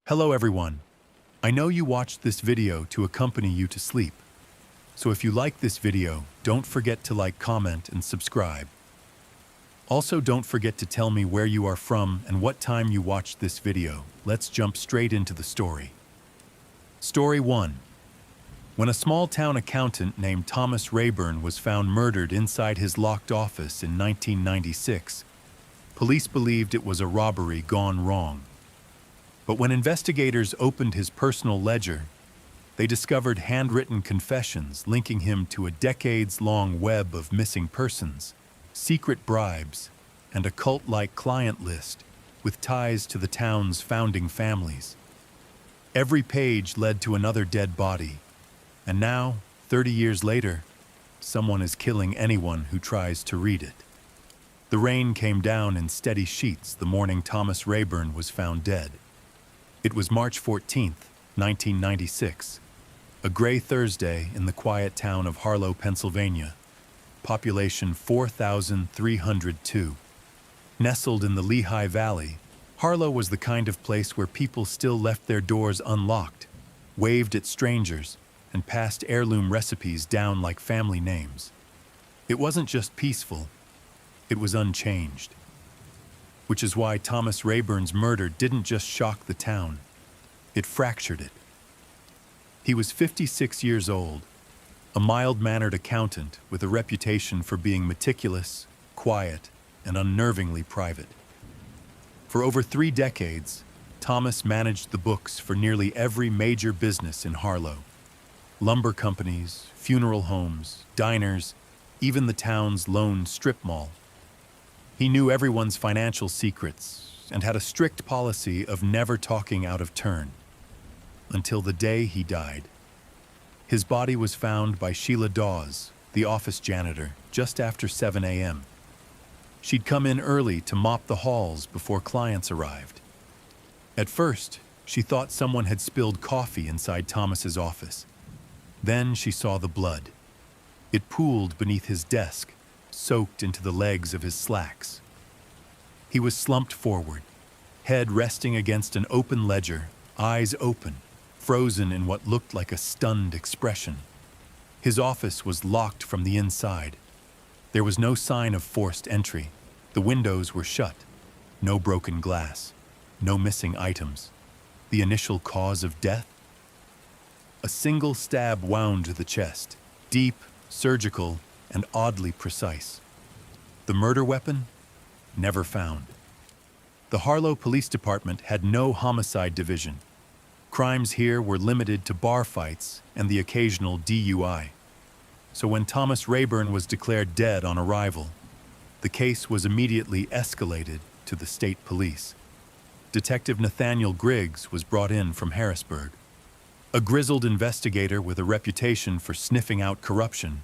Hello everyone. I know you watched this video to accompany you to sleep. So if you like this video, don't forget to like, comment, and subscribe. Also, don't forget to tell me where you are from and what time you watched this video. Let's jump straight into the story. Story 1. When a small-town accountant named Thomas Rayburn was found murdered inside his locked office in 1996, police believed it was a robbery gone wrong. But when investigators opened his personal ledger, they discovered handwritten confessions linking him to a decades-long web of missing persons, secret bribes, and a cult-like client list with ties to the town's founding families. Every page led to another dead body, and now, 30 years later, someone is killing anyone who tries to read it. The rain came down in steady sheets the morning Thomas Rayburn was found dead. It was March 14, 1996, a gray Thursday in the quiet town of Harlow, Pennsylvania, population 4,302. Nestled in the Lehigh Valley, Harlow was the kind of place where people still left their doors unlocked, waved at strangers, and passed heirloom recipes down like family names. It wasn't just peaceful, it was unchanged. Which is why Thomas Rayburn's murder didn't just shock the town, it fractured it. He was 56 years old, a mild-mannered accountant with a reputation for being meticulous, quiet, and unnervingly private. For over 3 decades, Thomas managed the books for nearly every major business in Harlow. Lumber companies, funeral homes, diners, even the town's lone strip mall. He knew everyone's financial secrets and had a strict policy of never talking out of turn. Until the day he died. His body was found by Sheila Dawes, the office janitor, just after 7 a.m. She'd come in early to mop the halls before clients arrived. At first, she thought someone had spilled coffee inside Thomas's office. Then she saw the blood. It pooled beneath his desk, soaked into the legs of his slacks. He was slumped forward, head resting against an open ledger, eyes open, frozen in what looked like a stunned expression. His office was locked from the inside. There was no sign of forced entry. The windows were shut. No broken glass. No missing items. The initial cause of death? A single stab wound to the chest, deep, surgical, and oddly precise. The murder weapon? Never found. The Harlow Police Department had no homicide division. Crimes here were limited to bar fights and the occasional DUI. So when Thomas Rayburn was declared dead on arrival, the case was immediately escalated to the state police. Detective Nathaniel Griggs was brought in from Harrisburg. A grizzled investigator with a reputation for sniffing out corruption,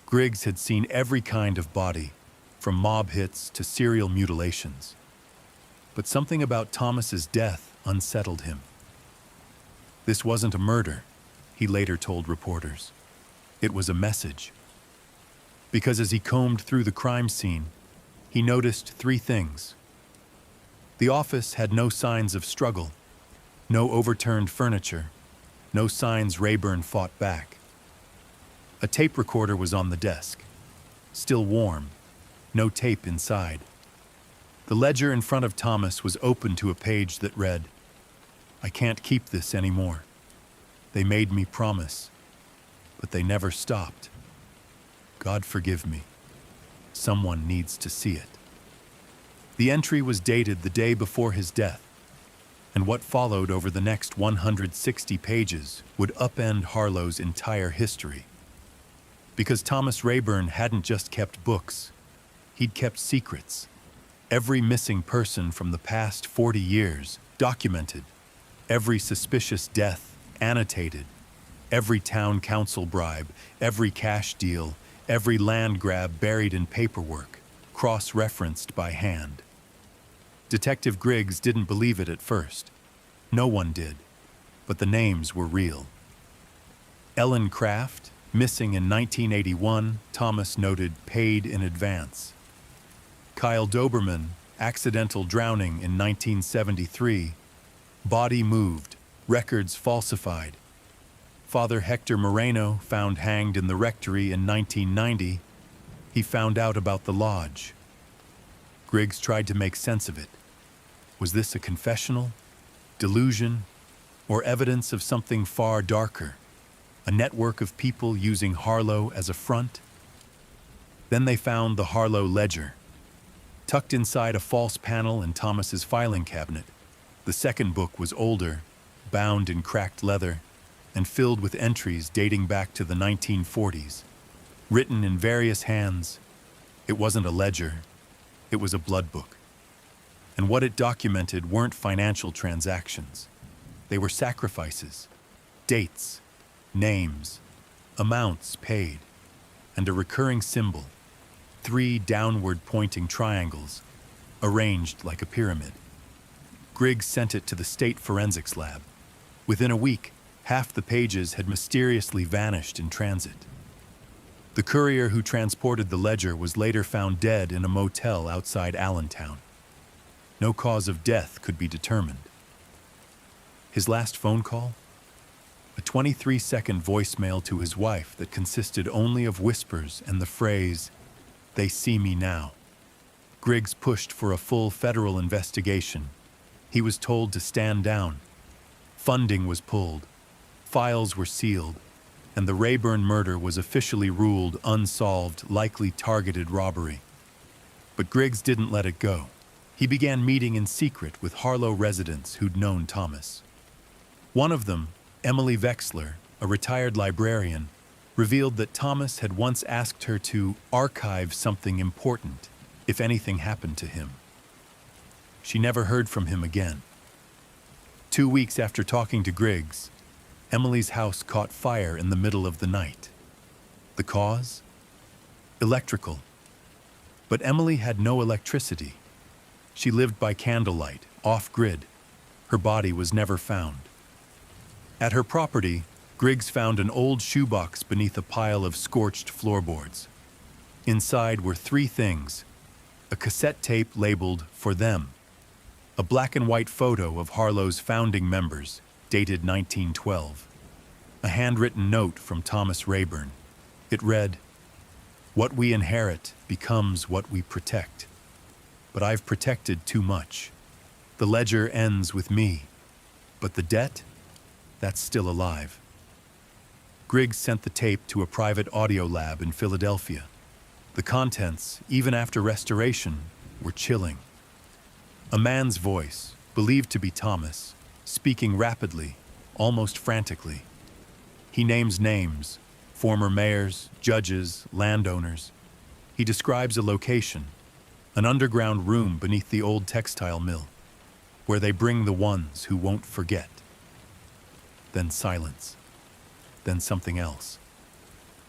Griggs had seen every kind of body, from mob hits to serial mutilations. But something about Thomas's death unsettled him. This wasn't a murder, he later told reporters. It was a message. Because as he combed through the crime scene, he noticed 3 things. The office had no signs of struggle, no overturned furniture, no signs Rayburn fought back. A tape recorder was on the desk, still warm, no tape inside. The ledger in front of Thomas was open to a page that read, "I can't keep this anymore. They made me promise, but they never stopped. God forgive me. Someone needs to see it." The entry was dated the day before his death, and what followed over the next 160 pages would upend Harlow's entire history. Because Thomas Rayburn hadn't just kept books, he'd kept secrets. Every missing person from the past 40 years documented, every suspicious death annotated, every town council bribe, every cash deal, every land grab buried in paperwork, cross-referenced by hand. Detective Griggs didn't believe it at first. No one did, but the names were real. Ellen Kraft, missing in 1981, Thomas noted paid in advance. Kyle Doberman, accidental drowning in 1973, Body moved, records falsified. Father Hector Moreno found hanged in the rectory in 1990. He found out about the lodge. Griggs tried to make sense of it. Was this a confessional, delusion, or evidence of something far darker? A network of people using Harlow as a front? Then they found the Harlow ledger. Tucked inside a false panel in Thomas's filing cabinet, the second book was older, bound in cracked leather, and filled with entries dating back to the 1940s. Written in various hands, it wasn't a ledger, it was a blood book. And what it documented weren't financial transactions. They were sacrifices, dates, names, amounts paid, and a recurring symbol, 3 downward-pointing triangles, arranged like a pyramid. Griggs sent it to the state forensics lab. Within a week, half the pages had mysteriously vanished in transit. The courier who transported the ledger was later found dead in a motel outside Allentown. No cause of death could be determined. His last phone call? A 23-second voicemail to his wife that consisted only of whispers and the phrase, "They see me now." Griggs pushed for a full federal investigation. He was told to stand down. Funding was pulled. Files were sealed. And the Rayburn murder was officially ruled unsolved, likely targeted robbery. But Griggs didn't let it go. He began meeting in secret with Harlow residents who'd known Thomas. One of them, Emily Vexler, a retired librarian, revealed that Thomas had once asked her to archive something important if anything happened to him. She never heard from him again. 2 weeks after talking to Griggs, Emily's house caught fire in the middle of the night. The cause? Electrical. But Emily had no electricity. She lived by candlelight, off-grid. Her body was never found. At her property, Griggs found an old shoebox beneath a pile of scorched floorboards. Inside were 3 things: a cassette tape labeled "For Them," a black and white photo of Harlow's founding members, dated 1912, a handwritten note from Thomas Rayburn. It read, "What we inherit becomes what we protect. But I've protected too much. The ledger ends with me, but the debt, that's still alive." Griggs sent the tape to a private audio lab in Philadelphia. The contents, even after restoration, were chilling. A man's voice, believed to be Thomas, speaking rapidly, almost frantically. He names names, former mayors, judges, landowners. He describes a location, an underground room beneath the old textile mill, where they bring the ones who won't forget. Then silence. Then something else.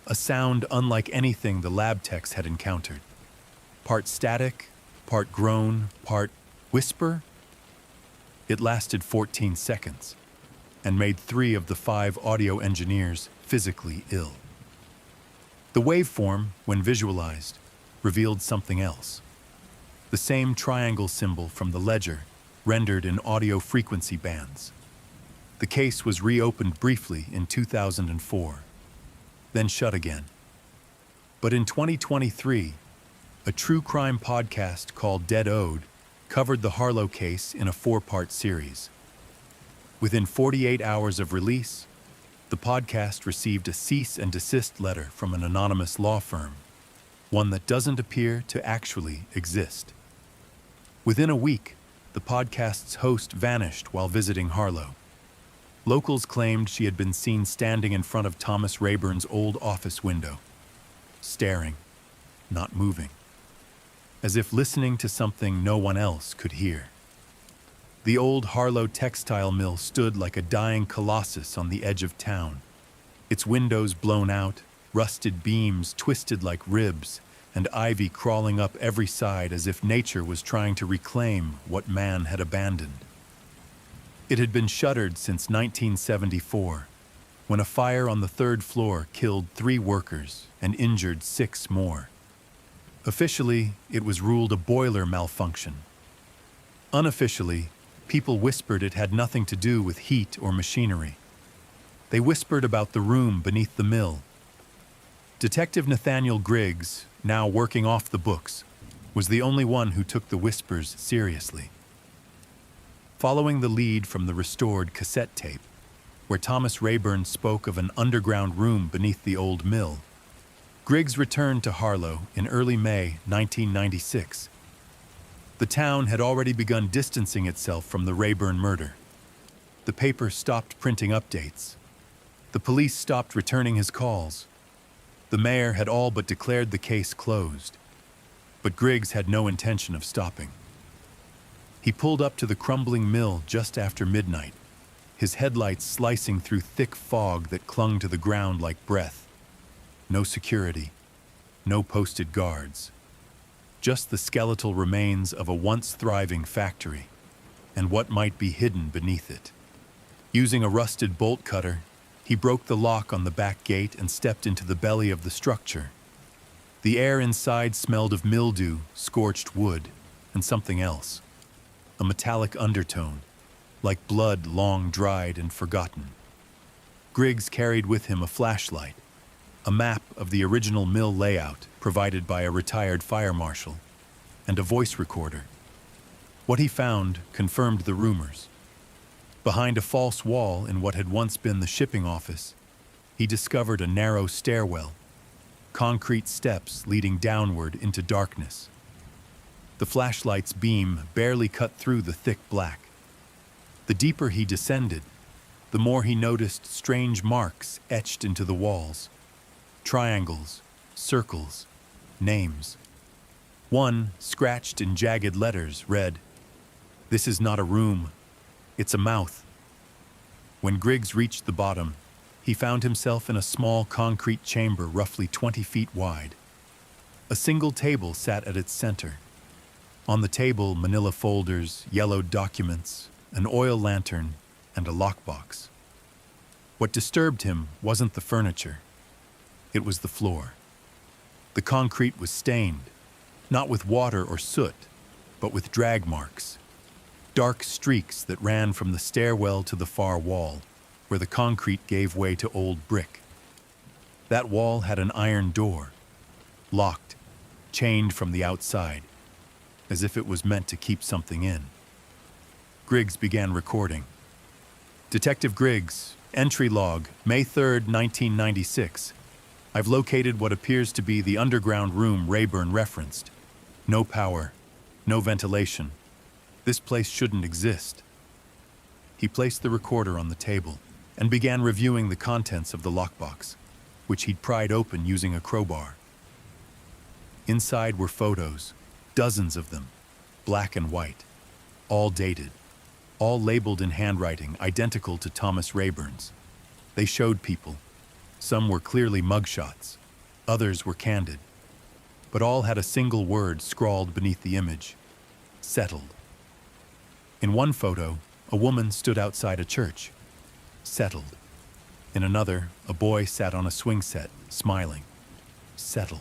A sound unlike anything the lab techs had encountered. Part static, part groan, part whisper. It lasted 14 seconds and made 3 of the 5 audio engineers physically ill. The waveform, when visualized, revealed something else. The same triangle symbol from the ledger, rendered in audio frequency bands. The case was reopened briefly in 2004, then shut again. But in 2023, a true crime podcast called Dead Ode covered the Harlow case in a 4-part series. Within 48 hours of release, the podcast received a cease and desist letter from an anonymous law firm, one that doesn't appear to actually exist. Within a week, the podcast's host vanished while visiting Harlow. Locals claimed she had been seen standing in front of Thomas Rayburn's old office window, staring, not moving, as if listening to something no one else could hear. The old Harlow textile mill stood like a dying colossus on the edge of town, its windows blown out, rusted beams twisted like ribs, and ivy crawling up every side as if nature was trying to reclaim what man had abandoned. It had been shuttered since 1974, when a fire on the 3rd floor killed 3 workers and injured 6 more. Officially, it was ruled a boiler malfunction. Unofficially, People whispered it had nothing to do with heat or machinery. They whispered about the room beneath the mill. Detective Nathaniel Griggs, now working off the books, was the only one who took the whispers seriously. Following the lead from the restored cassette tape, where Thomas Rayburn spoke of an underground room beneath the old mill, Griggs returned to Harlow in early May 1996. The town had already begun distancing itself from the Rayburn murder. The paper stopped printing updates. The police stopped returning his calls. The mayor had all but declared the case closed. But Griggs had no intention of stopping. He pulled up to the crumbling mill just after midnight, his headlights slicing through thick fog that clung to the ground like breath. No security, no posted guards. Just the skeletal remains of a once thriving factory, and what might be hidden beneath it. Using a rusted bolt cutter, he broke the lock on the back gate and stepped into the belly of the structure. The air inside smelled of mildew, scorched wood, and something else. A metallic undertone, like blood long dried and forgotten. Griggs carried with him a flashlight, a map of the original mill layout provided by a retired fire marshal, and a voice recorder. What he found confirmed the rumors. Behind a false wall in what had once been the shipping office, he discovered a narrow stairwell, concrete steps leading downward into darkness. The flashlight's beam barely cut through the thick black. The deeper he descended, the more he noticed strange marks etched into the walls. Triangles, circles, names. One, scratched in jagged letters, read, "This is not a room, it's a mouth." When Griggs reached the bottom, he found himself in a small concrete chamber roughly 20 feet wide. A single table sat at its center. On the table, manila folders, yellowed documents, an oil lantern, and a lockbox. What disturbed him wasn't the furniture. It was the floor. The concrete was stained, not with water or soot, but with drag marks. Dark streaks that ran from the stairwell to the far wall, where the concrete gave way to old brick. That wall had an iron door, locked, chained from the outside, as if it was meant to keep something in. Griggs began recording. Detective Griggs, entry log, May 3rd, 1996. I've located what appears to be the underground room Rayburn referenced. No power, no ventilation. This place shouldn't exist. He placed the recorder on the table and began reviewing the contents of the lockbox, which he'd pried open using a crowbar. Inside were photos, dozens of them, black and white, all dated, all labeled in handwriting identical to Thomas Rayburn's. They showed people. Some were clearly mugshots, others were candid, but all had a single word scrawled beneath the image: settled. In one photo, a woman stood outside a church, settled. In another, a boy sat on a swing set, smiling, settled.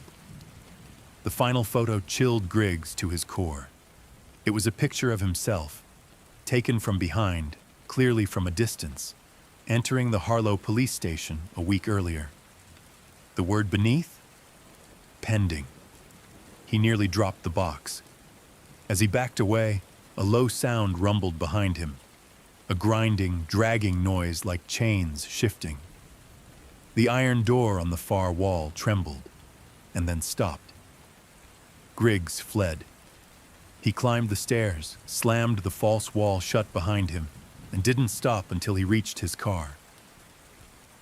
The final photo chilled Griggs to his core. It was a picture of himself, taken from behind, clearly from a distance, entering the Harlow police station a week earlier. The word beneath? Pending. He nearly dropped the box. As he backed away, a low sound rumbled behind him, a grinding, dragging noise like chains shifting. The iron door on the far wall trembled, and then stopped. Griggs fled. He climbed the stairs, slammed the false wall shut behind him, and didn't stop until he reached his car.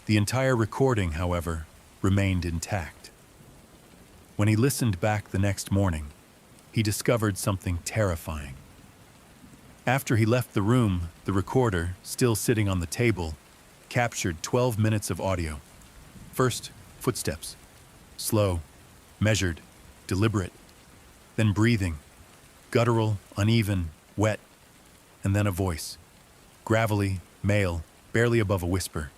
The entire recording, however, remained intact. When he listened back the next morning, he discovered something terrifying. After he left the room, the recorder, still sitting on the table, captured 12 minutes of audio. First, footsteps. Slow, measured, deliberate. Then breathing. Guttural, uneven, wet. And then a voice. Gravelly, male, barely above a whisper.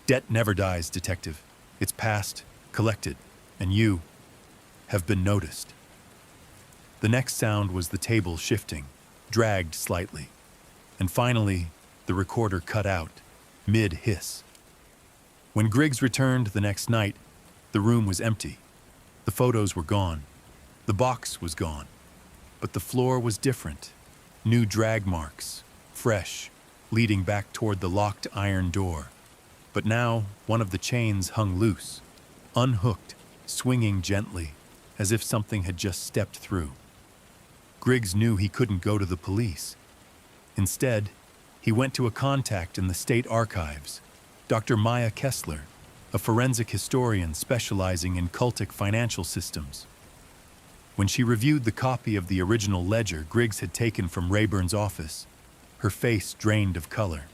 Debt never dies, detective. It's past, collected, and you have been noticed. The next sound was the table shifting, dragged slightly. And finally, the recorder cut out, mid-hiss. When Griggs returned the next night, the room was empty. The photos were gone. The box was gone. But the floor was different. New drag marks, fresh, leading back toward the locked iron door. But now, one of the chains hung loose, unhooked, swinging gently, as if something had just stepped through. Griggs knew he couldn't go to the police. Instead, he went to a contact in the state archives, Dr. Maya Kessler, a forensic historian specializing in cultic financial systems. When she reviewed the copy of the original ledger Griggs had taken from Rayburn's office, her face drained of color.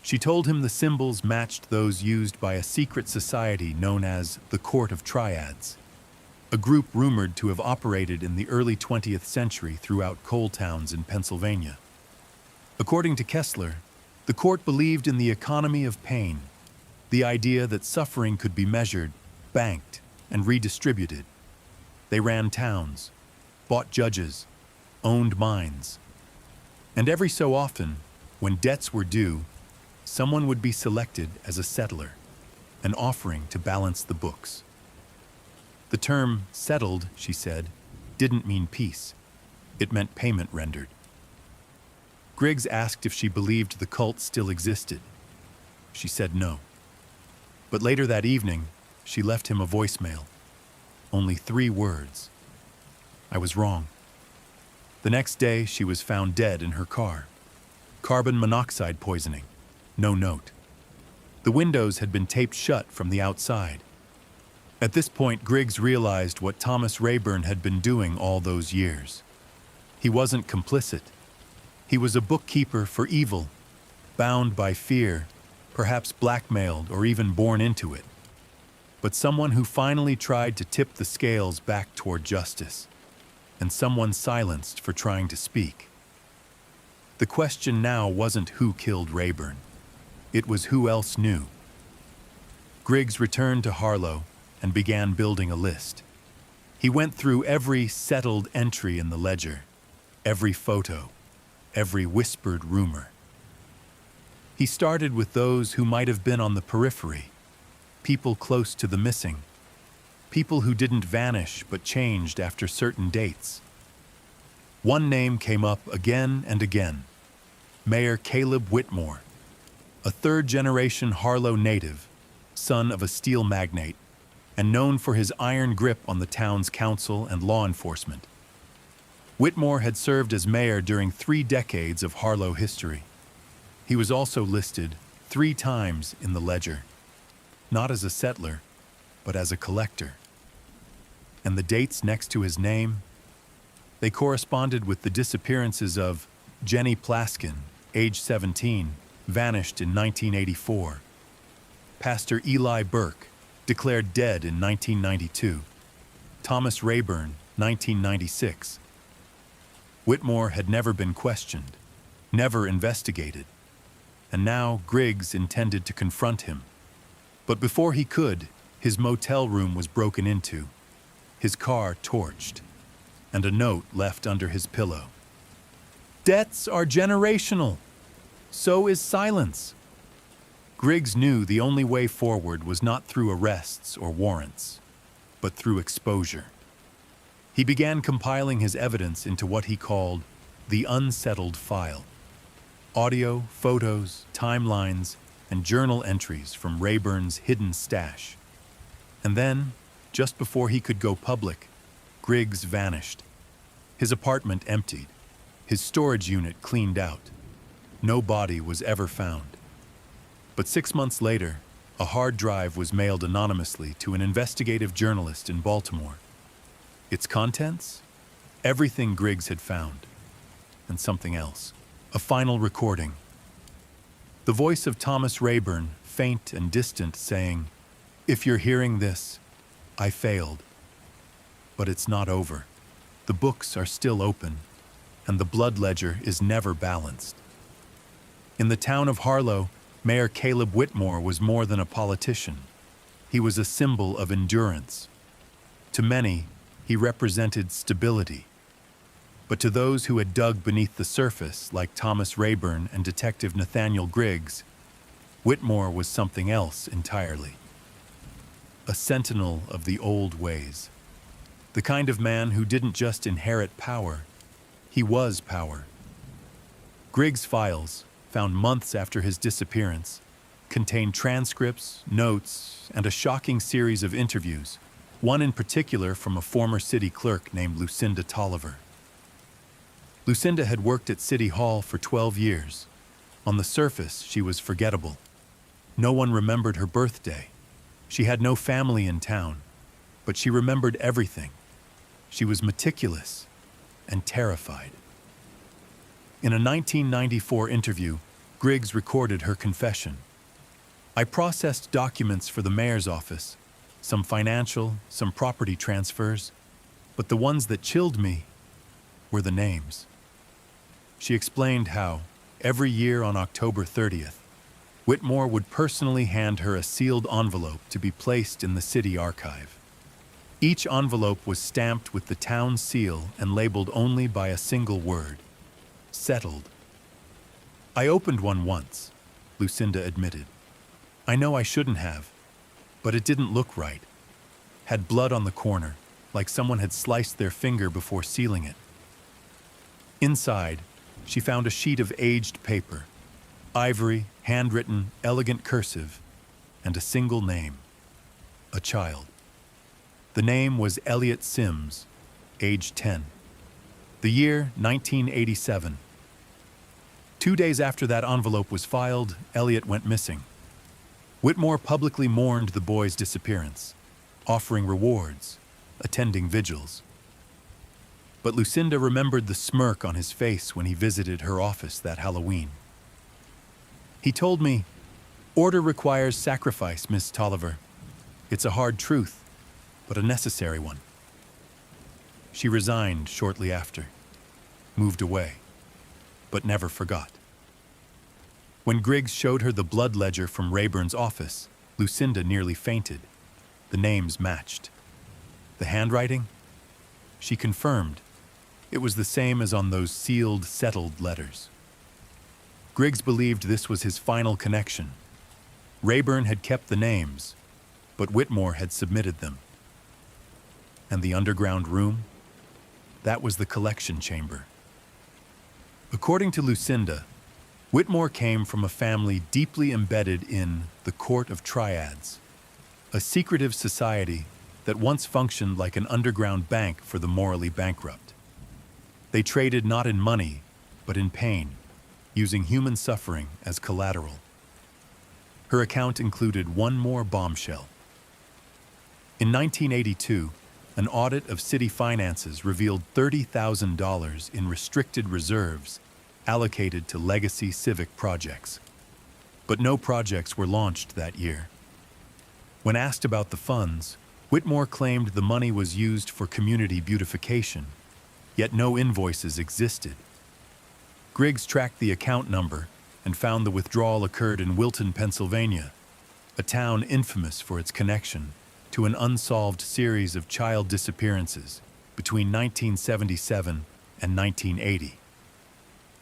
She told him the symbols matched those used by a secret society known as the Court of Triads, a group rumored to have operated in the early 20th century throughout coal towns in Pennsylvania. According to Kessler, the court believed in the economy of pain, the idea that suffering could be measured, banked, and redistributed. They ran towns, bought judges, owned mines. And every so often, when debts were due, someone would be selected as a settler, an offering to balance the books. The term settled, she said, didn't mean peace. It meant payment rendered. Griggs asked if she believed the cult still existed. She said no. But later that evening, she left him a voicemail. Only 3 words. I was wrong. The next day, she was found dead in her car. Carbon monoxide poisoning. No note. The windows had been taped shut from the outside. At this point, Griggs realized what Thomas Rayburn had been doing all those years. He wasn't complicit. He was a bookkeeper for evil, bound by fear, perhaps blackmailed or even born into it. But someone who finally tried to tip the scales back toward justice, and someone silenced for trying to speak. The question now wasn't who killed Rayburn. It was who else knew. Griggs returned to Harlow and began building a list. He went through every settled entry in the ledger, every photo, every whispered rumor. He started with those who might have been on the periphery, people close to the missing, people who didn't vanish but changed after certain dates. One name came up again and again: Mayor Caleb Whitmore, a third-generation Harlow native, son of a steel magnate, and known for his iron grip on the town's council and law enforcement. Whitmore had served as mayor during 3 decades of Harlow history. He was also listed 3 times in the ledger, not as a settler, but as a collector. And the dates next to his name? They corresponded with the disappearances of Jenny Plaskin, age 17, vanished in 1984. Pastor Eli Burke, declared dead in 1992. Thomas Rayburn, 1996. Whitmore had never been questioned, never investigated, and now Griggs intended to confront him. But before he could, his motel room was broken into, his car torched, and a note left under his pillow. Debts are generational. So is silence. Griggs knew the only way forward was not through arrests or warrants, but through exposure. He began compiling his evidence into what he called the unsettled file. Audio, photos, timelines, and journal entries from Rayburn's hidden stash. And then, just before he could go public, Griggs vanished. His apartment emptied, his storage unit cleaned out. No body was ever found. But 6 months later, a hard drive was mailed anonymously to an investigative journalist in Baltimore. Its contents? Everything Griggs had found. And something else. A final recording. The voice of Thomas Rayburn, faint and distant, saying, "If you're hearing this, I failed. But it's not over. The books are still open, and the blood ledger is never balanced." In the town of Harlow, Mayor Caleb Whitmore was more than a politician. He was a symbol of endurance. To many, he represented stability. But to those who had dug beneath the surface, like Thomas Rayburn and Detective Nathaniel Griggs, Whitmore was something else entirely. A sentinel of the old ways. The kind of man who didn't just inherit power, he was power. Griggs' files, found months after his disappearance, contained transcripts, notes, and a shocking series of interviews, one in particular from a former city clerk named Lucinda Tolliver. Lucinda had worked at City Hall for 12 years. On the surface, she was forgettable. No one remembered her birthday. She had no family in town, but she remembered everything. She was meticulous and terrified. In a 1994 interview, Griggs recorded her confession. "I processed documents for the mayor's office, some financial, some property transfers, but the ones that chilled me were the names." She explained how, every year on October 30th, Whitmore would personally hand her a sealed envelope to be placed in the city archive. Each envelope was stamped with the town seal and labeled only by a single word: settled. "I opened one once," Lucinda admitted. "I know I shouldn't have, but it didn't look right. Had blood on the corner, like someone had sliced their finger before sealing it." Inside, she found a sheet of aged paper, ivory, handwritten, elegant cursive, and a single name: a child. The name was Elliot Sims, age 10. The year, 1987. 2 days after that envelope was filed, Elliot went missing. Whitmore publicly mourned the boy's disappearance, offering rewards, attending vigils. But Lucinda remembered the smirk on his face when he visited her office that Halloween. "He told me, 'Order requires sacrifice, Miss Tolliver. It's a hard truth, but a necessary one.' She resigned shortly after, moved away, but never forgot. When Griggs showed her the blood ledger from Rayburn's office, Lucinda nearly fainted. The names matched. The handwriting? She confirmed. It was the same as on those sealed, settled letters. Griggs believed this was his final connection. Rayburn had kept the names, but Whitmore had submitted them. And the underground room? That was the collection chamber. According to Lucinda, Whitmore came from a family deeply embedded in the Court of Triads, a secretive society that once functioned like an underground bank for the morally bankrupt. They traded not in money, but in pain, using human suffering as collateral. Her account included one more bombshell. In 1982, an audit of city finances revealed $30,000 in restricted reserves allocated to legacy civic projects. But no projects were launched that year. When asked about the funds, Whitmore claimed the money was used for community beautification, yet no invoices existed. Griggs tracked the account number and found the withdrawal occurred in Wilton, Pennsylvania, a town infamous for its connection to an unsolved series of child disappearances between 1977 and 1980,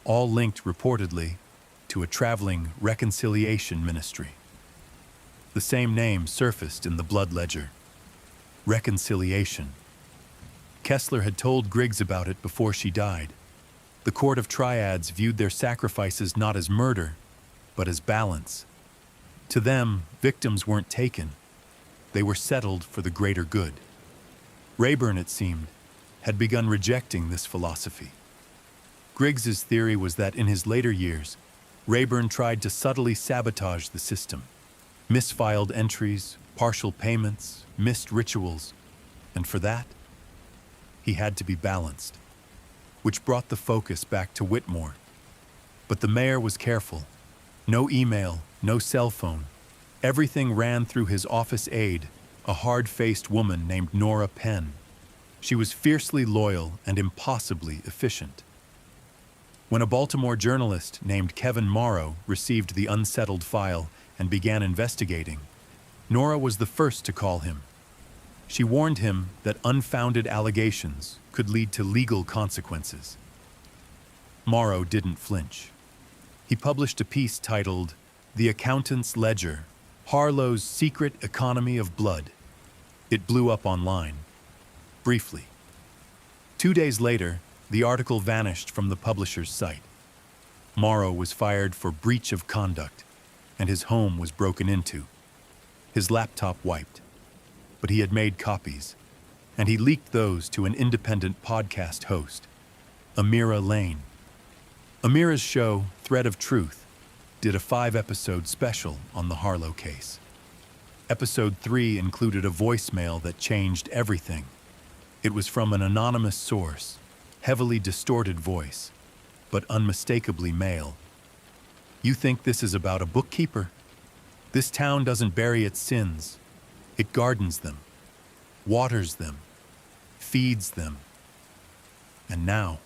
all linked reportedly to a traveling reconciliation ministry. The same name surfaced in the blood ledger: reconciliation. Kessler had told Griggs about it before she died. The Court of Triads viewed their sacrifices not as murder, but as balance. To them, victims weren't taken. They were settled for the greater good. Rayburn, it seemed, had begun rejecting this philosophy. Griggs's theory was that in his later years, Rayburn tried to subtly sabotage the system. Misfiled entries, partial payments, missed rituals, and for that, he had to be balanced, which brought the focus back to Whitmore. But the mayor was careful. No email, no cell phone. Everything ran through his office aide, a hard-faced woman named Nora Penn. She was fiercely loyal and impossibly efficient. When a Baltimore journalist named Kevin Morrow received the unsettled file and began investigating, Nora was the first to call him. She warned him that unfounded allegations could lead to legal consequences. Morrow didn't flinch. He published a piece titled "The Accountant's Ledger: Harlow's Secret Economy of Blood." It blew up online, briefly. 2 days later, the article vanished from the publisher's site. Morrow was fired for breach of conduct, and his home was broken into. His laptop wiped. But he had made copies, and he leaked those to an independent podcast host, Amira Lane. Amira's show, Thread of Truth, did a 5-episode special on the Harlow case. Episode 3 included a voicemail that changed everything. It was from an anonymous source, heavily distorted voice, but unmistakably male. "You think this is about a bookkeeper? This town doesn't bury its sins. It gardens them, waters them, feeds them. And now,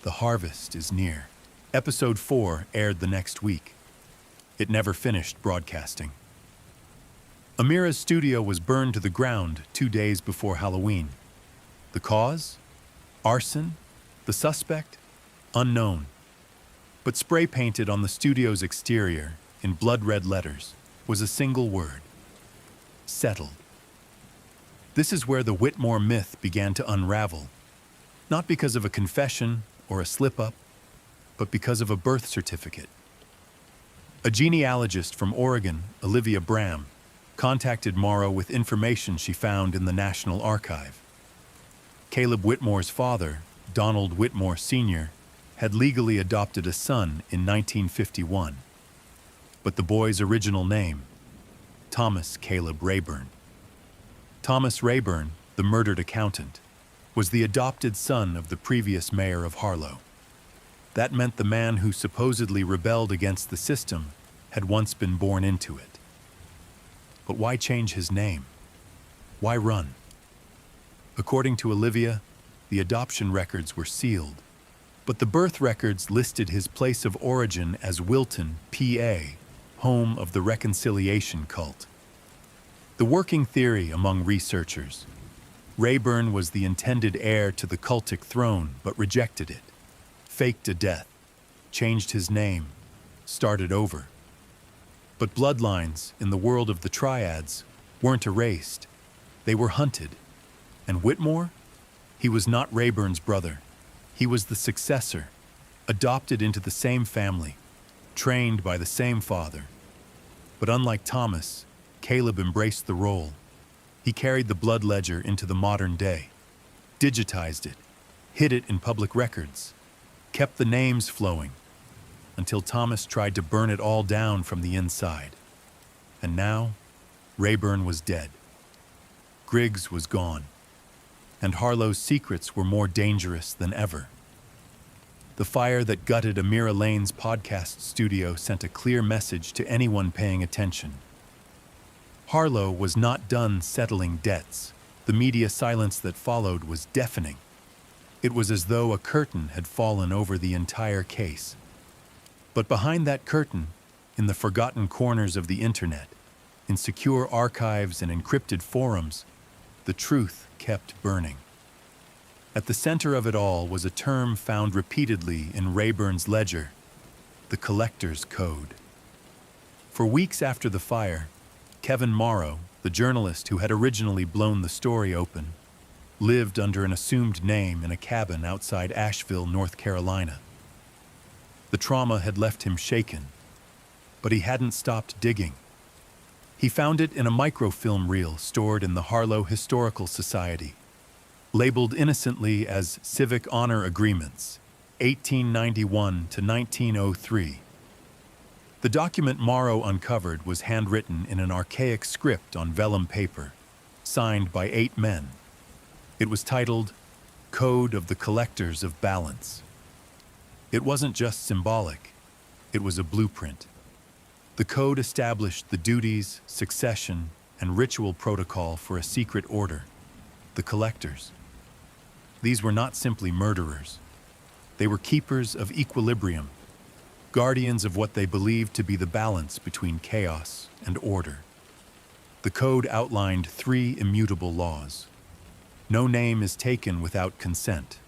the harvest is near." Episode 4 aired the next week. It never finished broadcasting. Amira's studio was burned to the ground 2 days before Halloween. The cause? Arson? The suspect? Unknown. But spray-painted on the studio's exterior, in blood-red letters, was a single word: settled. This is where the Whitmore myth began to unravel, not because of a confession or a slip-up, but because of a birth certificate. A genealogist from Oregon, Olivia Bram, contacted Morrow with information she found in the National Archive. Caleb Whitmore's father, Donald Whitmore Sr., had legally adopted a son in 1951, but the boy's original name, Thomas Caleb Rayburn. Thomas Rayburn, the murdered accountant, was the adopted son of the previous mayor of Harlow. That meant the man who supposedly rebelled against the system had once been born into it. But why change his name? Why run? According to Olivia, the adoption records were sealed, but the birth records listed his place of origin as Wilton, PA, home of the Reconciliation cult. The working theory among researchers: Rayburn was the intended heir to the cultic throne but rejected it, faked a death, changed his name, started over. But bloodlines in the world of the triads weren't erased. They were hunted. And Whitmore? He was not Rayburn's brother. He was the successor, adopted into the same family, trained by the same father. But unlike Thomas, Caleb embraced the role. He carried the blood ledger into the modern day, digitized it, hid it in public records, kept the names flowing, until Thomas tried to burn it all down from the inside. And now, Rayburn was dead. Griggs was gone. And Harlow's secrets were more dangerous than ever. The fire that gutted Amira Lane's podcast studio sent a clear message to anyone paying attention. Harlow was not done settling debts. The media silence that followed was deafening. It was as though a curtain had fallen over the entire case. But behind that curtain, in the forgotten corners of the internet, in secure archives and encrypted forums, the truth kept burning. At the center of it all was a term found repeatedly in Rayburn's ledger: the collector's code. For weeks after the fire, Kevin Morrow, the journalist who had originally blown the story open, lived under an assumed name in a cabin outside Asheville, North Carolina. The trauma had left him shaken, but he hadn't stopped digging. He found it in a microfilm reel stored in the Harlow Historical Society, labeled innocently as Civic Honor Agreements, 1891 to 1903. The document Morrow uncovered was handwritten in an archaic script on vellum paper, signed by 8 men. It was titled Code of the Collectors of Balance. It wasn't just symbolic, it was a blueprint. The code established the duties, succession, and ritual protocol for a secret order, the collectors. These were not simply murderers. They were keepers of equilibrium, guardians of what they believed to be the balance between chaos and order. The code outlined 3 immutable laws. No name is taken without consent.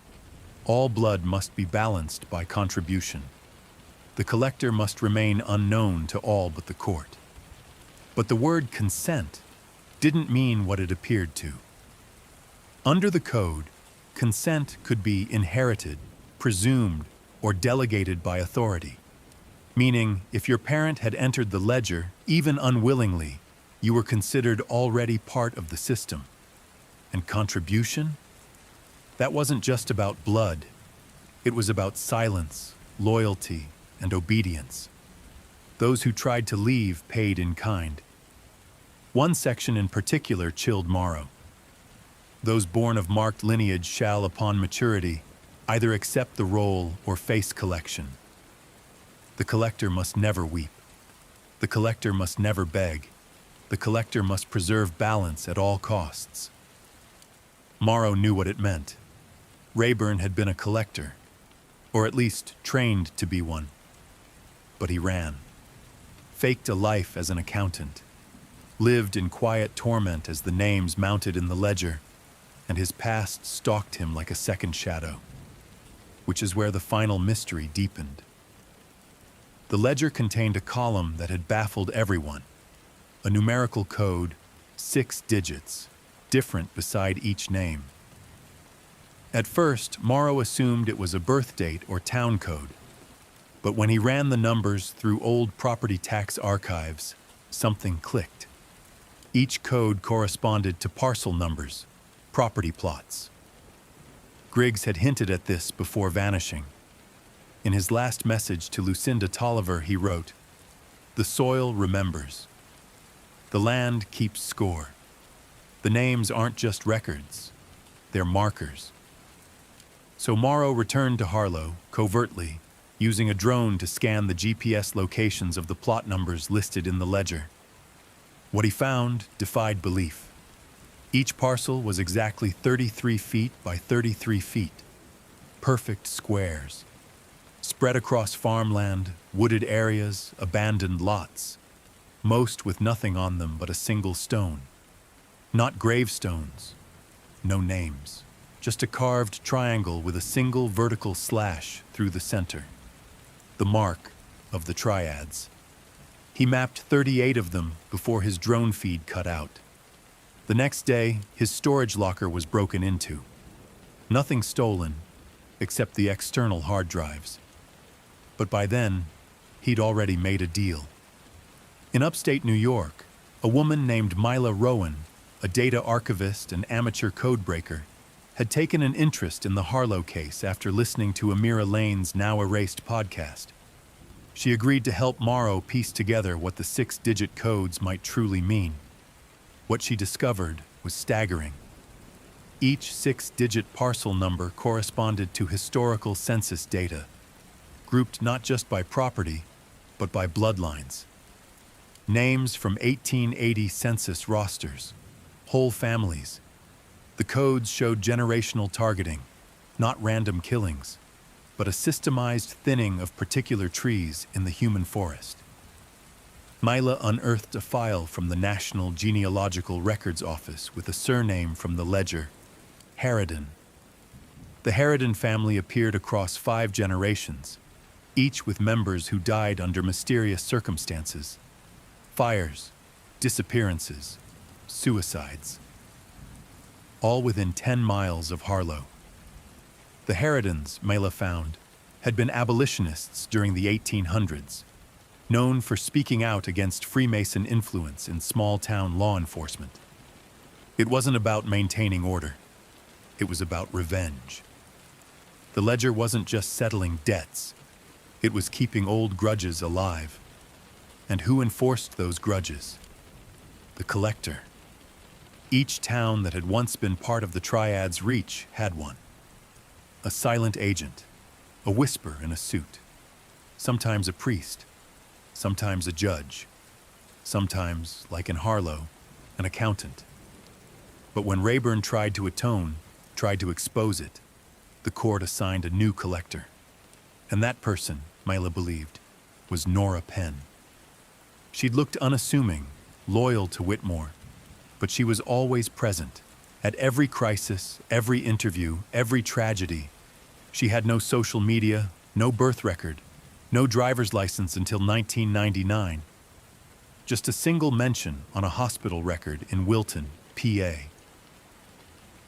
All blood must be balanced by contribution. The collector must remain unknown to all but the court. But the word consent didn't mean what it appeared to. Under the code, consent could be inherited, presumed, or delegated by authority. Meaning, if your parent had entered the ledger, even unwillingly, you were considered already part of the system. And contribution? That wasn't just about blood. It was about silence, loyalty, and obedience. Those who tried to leave paid in kind. One section in particular chilled Morrow. Those born of marked lineage shall, upon maturity, either accept the role or face collection. The collector must never weep. The collector must never beg. The collector must preserve balance at all costs. Morrow knew what it meant. Rayburn had been a collector, or at least trained to be one. But he ran, faked a life as an accountant, lived in quiet torment as the names mounted in the ledger, and his past stalked him like a second shadow, which is where the final mystery deepened. The ledger contained a column that had baffled everyone, a numerical code, 6 digits, different beside each name. At first, Morrow assumed it was a birth date or town code, but when he ran the numbers through old property tax archives, something clicked. Each code corresponded to parcel numbers, property plots. Griggs had hinted at this before vanishing. In his last message to Lucinda Tolliver, he wrote, "The soil remembers. The land keeps score. The names aren't just records, they're markers." So Morrow returned to Harlow, covertly, using a drone to scan the GPS locations of the plot numbers listed in the ledger. What he found defied belief. Each parcel was exactly 33 feet by 33 feet. Perfect squares. Spread across farmland, wooded areas, abandoned lots. Most with nothing on them but a single stone. Not gravestones. No names. Just a carved triangle with a single vertical slash through the center. The mark of the triads. He mapped 38 of them before his drone feed cut out. The next day, his storage locker was broken into. Nothing stolen, except the external hard drives. But by then, he'd already made a deal. In upstate New York, a woman named Mila Rowan, a data archivist and amateur codebreaker, had taken an interest in the Harlow case after listening to Amira Lane's now erased podcast. She agreed to help Morrow piece together what the 6-digit codes might truly mean. What she discovered was staggering. Each 6-digit parcel number corresponded to historical census data, grouped not just by property, but by bloodlines. Names from 1880 census rosters, whole families. The codes showed generational targeting, not random killings, but a systemized thinning of particular trees in the human forest. Mila unearthed a file from the National Genealogical Records Office with a surname from the ledger, Harridan. The Harridan family appeared across 5 generations, each with members who died under mysterious circumstances. Fires, disappearances, suicides. All within 10 miles of Harlow. The Harridans, Mila found, had been abolitionists during the 1800s, known for speaking out against Freemason influence in small-town law enforcement. It wasn't about maintaining order. It was about revenge. The ledger wasn't just settling debts. It was keeping old grudges alive. And who enforced those grudges? The collector. Each town that had once been part of the Triad's reach had one. A silent agent, a whisper in a suit. Sometimes a priest, sometimes a judge, sometimes, like in Harlow, an accountant. But when Rayburn tried to atone, tried to expose it, the court assigned a new collector. And that person, Mila believed, was Nora Penn. She'd looked unassuming, loyal to Whitmore, but she was always present. At every crisis, every interview, every tragedy. She had no social media, no birth record, no driver's license until 1999. Just a single mention on a hospital record in Wilton, PA.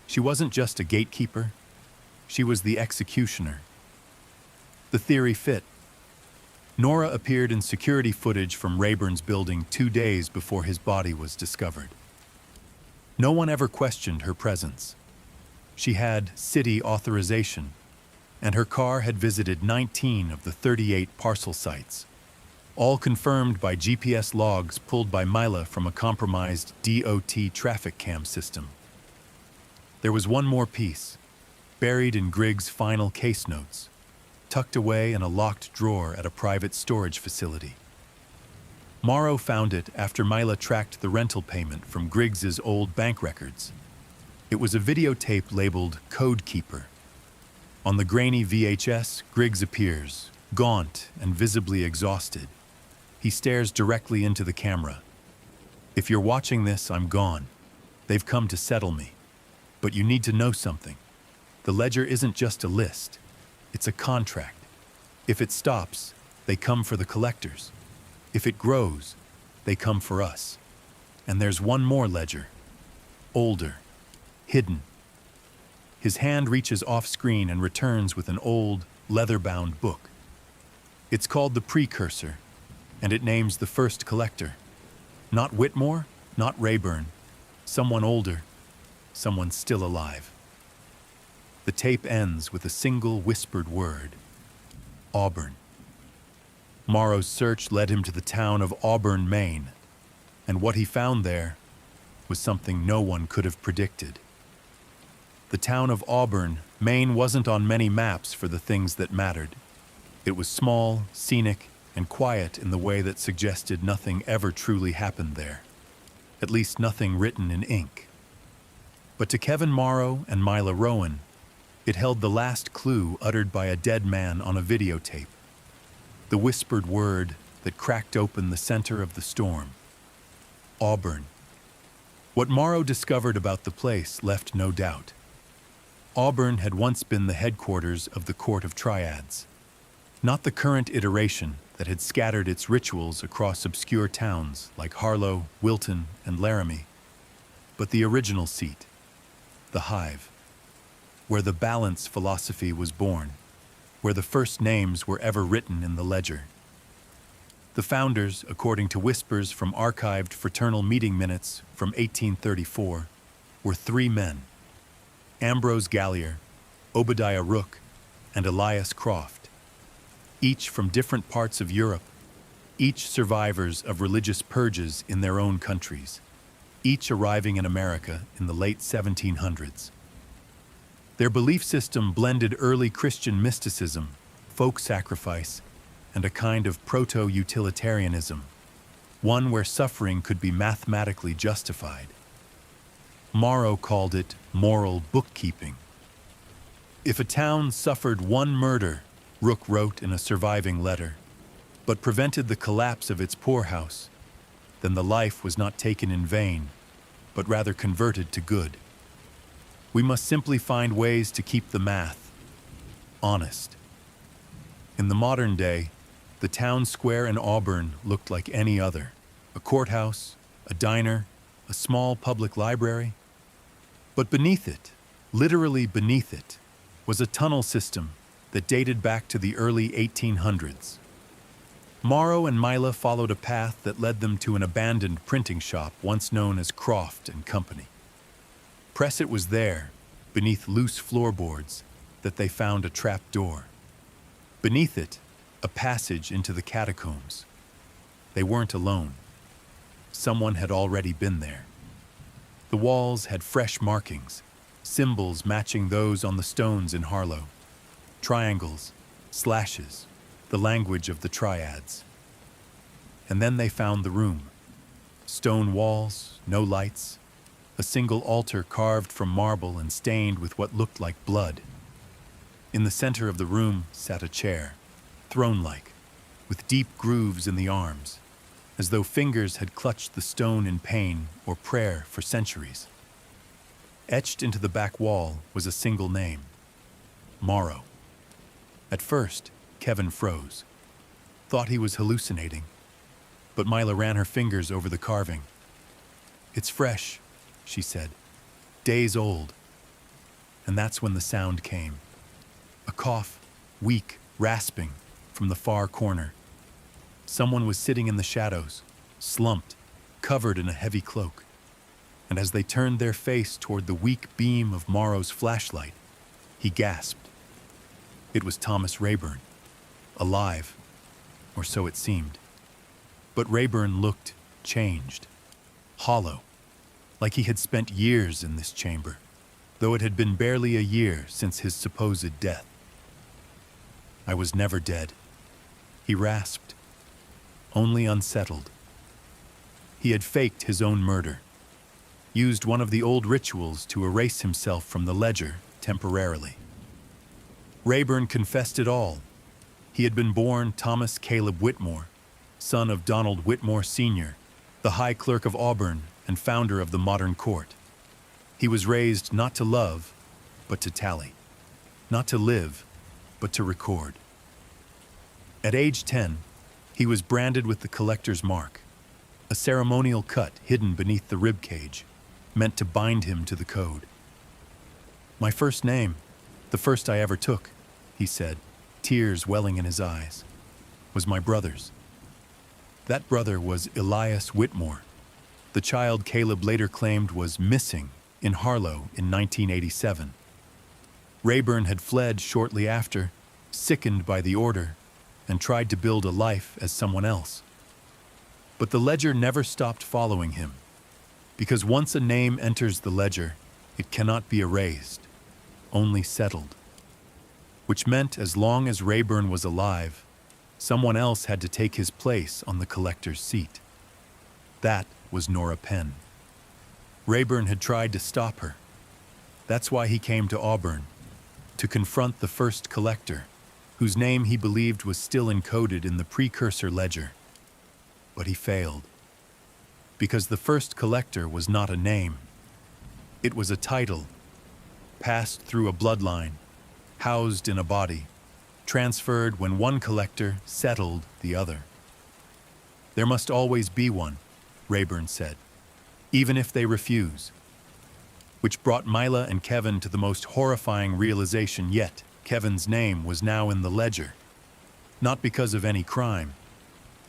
She wasn't just a gatekeeper, she was the executioner. The theory fit. Nora appeared in security footage from Rayburn's building 2 days before his body was discovered. No one ever questioned her presence. She had city authorization, and her car had visited 19 of the 38 parcel sites, all confirmed by GPS logs pulled by Mila from a compromised DOT traffic cam system. There was one more piece, buried in Griggs' final case notes, tucked away in a locked drawer at a private storage facility. Morrow found it after Mila tracked the rental payment from Griggs's old bank records. It was a videotape labeled Code Keeper. On the grainy VHS, Griggs appears, gaunt and visibly exhausted. He stares directly into the camera. "If you're watching this, I'm gone. They've come to settle me. But you need to know something. The ledger isn't just a list. It's a contract. If it stops, they come for the collectors. If it grows, they come for us. And there's one more ledger. Older. Hidden." His hand reaches off-screen and returns with an old, leather-bound book. It's called The Precursor, and it names the first collector. Not Whitmore, not Rayburn. Someone older, someone still alive. The tape ends with a single whispered word. Auburn. Morrow's search led him to the town of Auburn, Maine, and what he found there was something no one could have predicted. The town of Auburn, Maine wasn't on many maps for the things that mattered. It was small, scenic, and quiet in the way that suggested nothing ever truly happened there. At least nothing written in ink. But to Kevin Morrow and Mila Rowan, it held the last clue uttered by a dead man on a videotape. The whispered word that cracked open the center of the storm. Auburn. What Morrow discovered about the place left no doubt. Auburn had once been the headquarters of the Court of Triads. Not the current iteration that had scattered its rituals across obscure towns like Harlow, Wilton, and Laramie, but the original seat, the Hive, where the balance philosophy was born, where the first names were ever written in the ledger. The founders, according to whispers from archived fraternal meeting minutes from 1834, were 3 men: Ambrose Gallier, Obadiah Rook, and Elias Croft, each from different parts of Europe, each survivors of religious purges in their own countries, each arriving in America in the late 1700s. Their belief system blended early Christian mysticism, folk sacrifice, and a kind of proto-utilitarianism, one where suffering could be mathematically justified. Morrow called it moral bookkeeping. If a town suffered one murder, Rook wrote in a surviving letter, but prevented the collapse of its poorhouse, then the life was not taken in vain, but rather converted to good. We must simply find ways to keep the math honest. In the modern day, the town square in Auburn looked like any other: a courthouse, a diner, a small public library. But beneath it, literally beneath it, was a tunnel system that dated back to the early 1800s. Morrow and Mila followed a path that led them to an abandoned printing shop once known as Croft and Company. It was there, beneath loose floorboards, that they found a trap door. Beneath it, a passage into the catacombs. They weren't alone. Someone had already been there. The walls had fresh markings, symbols matching those on the stones in Harlow. Triangles, slashes, the language of the triads. And then they found the room. Stone walls, no lights, a single altar carved from marble and stained with what looked like blood. In the center of the room sat a chair, throne-like, with deep grooves in the arms. as though fingers had clutched the stone in pain or prayer for centuries. Etched into the back wall was a single name: Morrow. At first, Kevin froze, thought he was hallucinating, but Mila ran her fingers over the carving. "It's fresh," she said, "days old." And that's when the sound came. A cough, weak, rasping, from the far corner. Someone was sitting in the shadows, slumped, covered in a heavy cloak. And as they turned their face toward the weak beam of Morrow's flashlight, he gasped. It was Thomas Rayburn, alive, or so it seemed. But Rayburn looked changed, hollow, like he had spent years in this chamber, though it had been barely a year since his supposed death. "I was never dead," he rasped, only unsettled. He had faked his own murder, used one of the old rituals to erase himself from the ledger temporarily. Rayburn confessed it all. He had been born Thomas Caleb Whitmore, son of Donald Whitmore Sr., the High Clerk of Auburn and founder of the modern court. He was raised not to love, but to tally, not to live, but to record. At age 10, he was branded with the collector's mark, a ceremonial cut hidden beneath the rib cage, meant to bind him to the code. "My first name, the first I ever took," he said, tears welling in his eyes, "was my brother's. That brother was Elias Whitmore, the child Caleb later claimed was missing in Harlow in 1987. Rayburn had fled shortly after, sickened by the order, and tried to build a life as someone else. But the ledger never stopped following him, because once a name enters the ledger, it cannot be erased, only settled. Which meant as long as Rayburn was alive, someone else had to take his place on the collector's seat. That was Nora Penn. Rayburn had tried to stop her. That's why he came to Auburn, to confront the first collector, whose name he believed was still encoded in the precursor ledger. But he failed. Because the first collector was not a name. It was a title, passed through a bloodline, housed in a body, transferred when one collector settled the other. "There must always be one," Rayburn said, "even if they refuse." Which brought Mila and Kevin to the most horrifying realization yet. Kevin's name was now in the ledger, not because of any crime,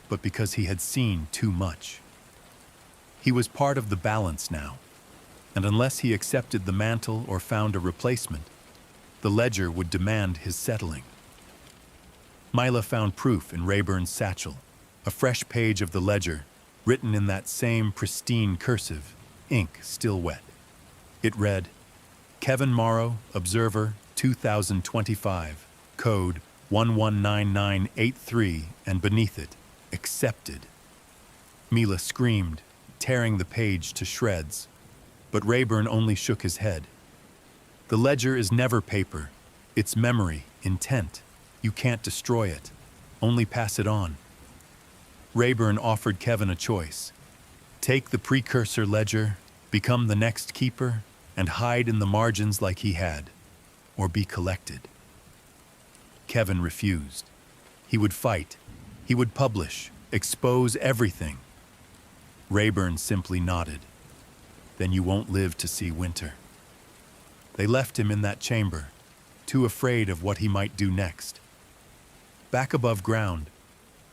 but because he had seen too much. He was part of the balance now, and unless he accepted the mantle or found a replacement, the ledger would demand his settling. Mila found proof in Rayburn's satchel, a fresh page of the ledger, written in that same pristine cursive, ink still wet. It read, "Kevin Morrow, Observer, 2025, code 119983, and beneath it, accepted." Mila screamed, tearing the page to shreds, but Rayburn only shook his head. "The ledger is never paper. It's memory, intent. You can't destroy it, only pass it on." Rayburn offered Kevin a choice. Take the precursor ledger, become the next keeper, and hide in the margins like he had, or be collected. Kevin refused. He would fight. He would publish, expose everything. Rayburn simply nodded. "Then you won't live to see winter." They left him in that chamber, too afraid of what he might do next. Back above ground,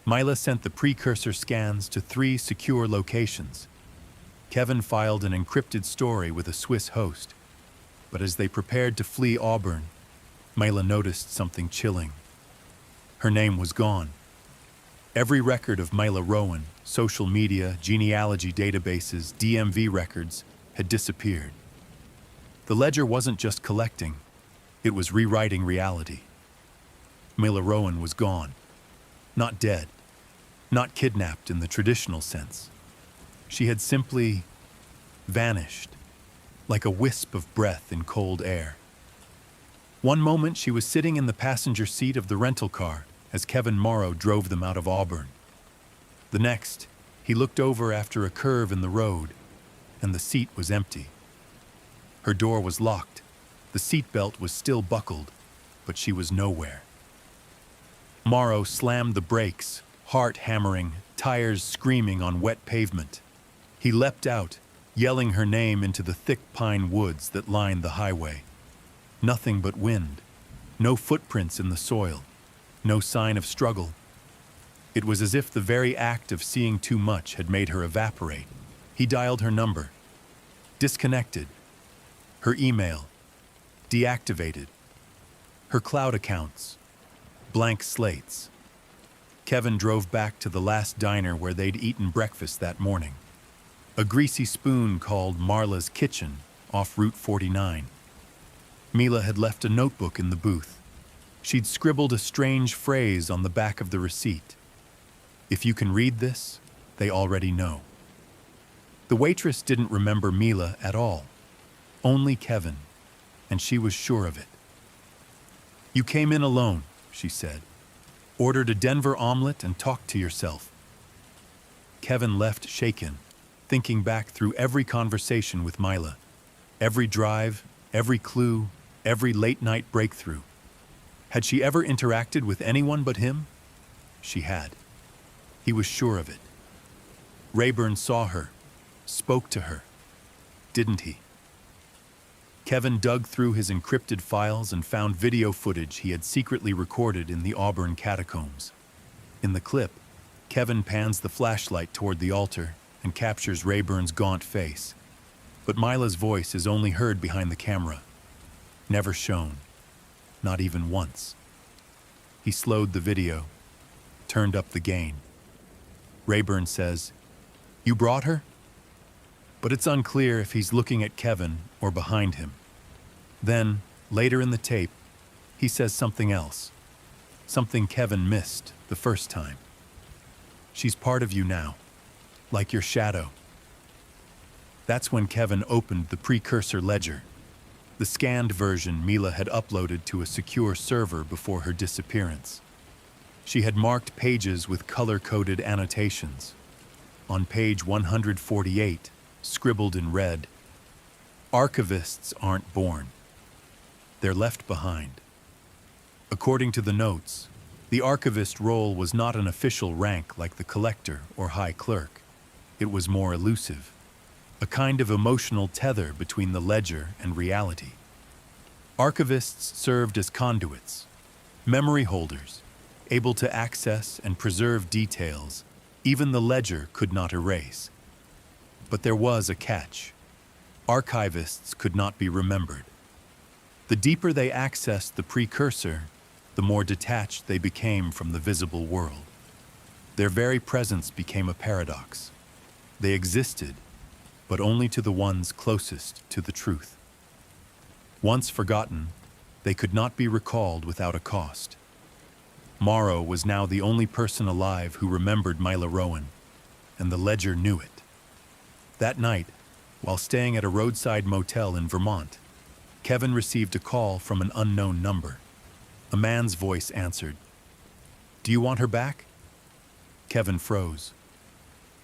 Mila sent the precursor scans to 3 secure locations. Kevin filed an encrypted story with a Swiss host, but as they prepared to flee Auburn, Mila noticed something chilling. Her name was gone. Every record of Mila Rowan, social media, genealogy databases, DMV records, had disappeared. The ledger wasn't just collecting, it was rewriting reality. Mila Rowan was gone. Not dead. Not kidnapped in the traditional sense. She had simply vanished, like a wisp of breath in cold air. One moment she was sitting in the passenger seat of the rental car as Kevin Morrow drove them out of Auburn. The next, He looked over after a curve in the road, and the seat was empty. Her door was locked. The seatbelt was still buckled, but she was nowhere. Morrow slammed the brakes, heart hammering, tires screaming on wet pavement. He leapt out, yelling her name into the thick pine woods that lined the highway. Nothing but wind. No footprints in the soil. No sign of struggle. It was as if the very act of seeing too much had made her evaporate. He dialed her number. Disconnected. Her email. Deactivated. Her cloud accounts. Blank slates. Kevin drove back to the last diner where they'd eaten breakfast that morning. A greasy spoon called Marla's Kitchen off Route 49. Mila had left a notebook in the booth. She'd scribbled a strange phrase on the back of the receipt. If you can read this, they already know. The waitress didn't remember Mila at all. Only Kevin, and she was sure of it. You came in alone, she said. Ordered a Denver omelet and talked to yourself. Kevin left shaken, thinking back through every conversation with Mila. Every drive, every clue, every late-night breakthrough. Had she ever interacted with anyone but him? She had. He was sure of it. Rayburn saw her, spoke to her. Didn't he? Kevin dug through his encrypted files and found video footage he had secretly recorded in the Auburn catacombs. In the clip, Kevin pans the flashlight toward the altar and captures Rayburn's gaunt face. But Mila's voice is only heard behind the camera. Never shown. Not even once. He slowed the video, turned up the gain. Rayburn says, "You brought her?" But it's unclear if he's looking at Kevin or behind him. Then, later in the tape, he says something else. Something Kevin missed the first time. She's part of you now, like your shadow. That's when Kevin opened the precursor ledger, the scanned version Mila had uploaded to a secure server before her disappearance. She had marked pages with color-coded annotations. On page 148, scribbled in red, "Archivists aren't born. They're left behind." According to the notes, the archivist role was not an official rank like the collector or high clerk. It was more elusive, a kind of emotional tether between the ledger and reality. Archivists served as conduits, memory holders, able to access and preserve details even the ledger could not erase. But there was a catch. Archivists could not be remembered. The deeper they accessed the precursor, the more detached they became from the visible world. Their very presence became a paradox. They existed, but only to the ones closest to the truth. Once forgotten, they could not be recalled without a cost. Morrow was now the only person alive who remembered Mila Rowan, and the ledger knew it. That night, while staying at a roadside motel in Vermont, Kevin received a call from an unknown number. A man's voice answered. "Do you want her back?" Kevin froze.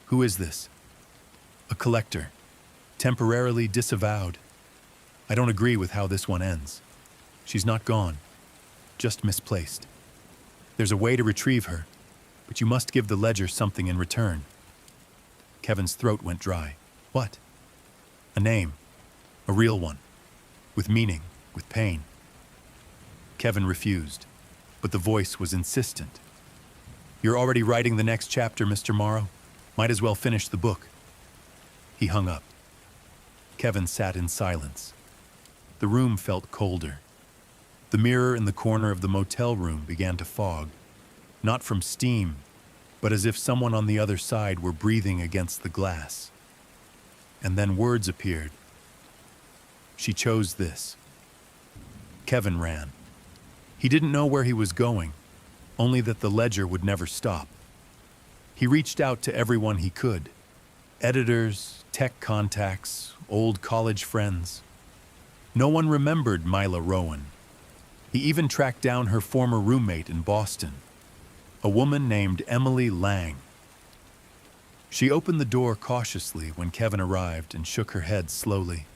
"Who is this?" "A collector. Temporarily disavowed. I don't agree with how this one ends. She's not gone. Just misplaced. There's a way to retrieve her, but you must give the ledger something in return." Kevin's throat went dry. "What?" "A name. A real one. With meaning, with pain." Kevin refused, but the voice was insistent. "You're already writing the next chapter, Mr. Morrow. Might as well finish the book." He hung up. Kevin sat in silence. The room felt colder. The mirror in the corner of the motel room began to fog, not from steam, but as if someone on the other side were breathing against the glass. And then words appeared. "She chose this." Kevin ran. He didn't know where he was going, only that the ledger would never stop. He reached out to everyone he could. Editors, tech contacts, old college friends. No one remembered Mila Rowan. He even tracked down her former roommate in Boston, a woman named Emily Lang. She opened the door cautiously when Kevin arrived and shook her head slowly.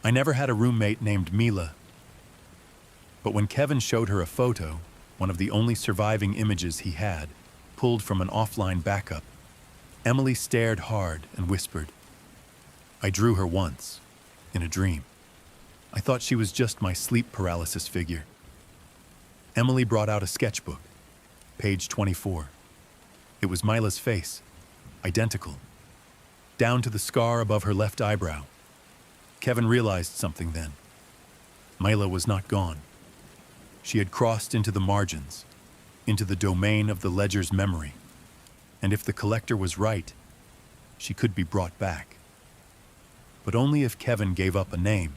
I never had a roommate named Mila. But when Kevin showed her a photo, one of the only surviving images he had, pulled from an offline backup, Emily stared hard and whispered, I drew her once, in a dream. I thought she was just my sleep paralysis figure. Emily brought out a sketchbook, page 24. It was Mila's face, identical, down to the scar above her left eyebrow. Kevin realized something then. Mila was not gone. She had crossed into the margins, into the domain of the ledger's memory. And if the collector was right, she could be brought back. But only if Kevin gave up a name.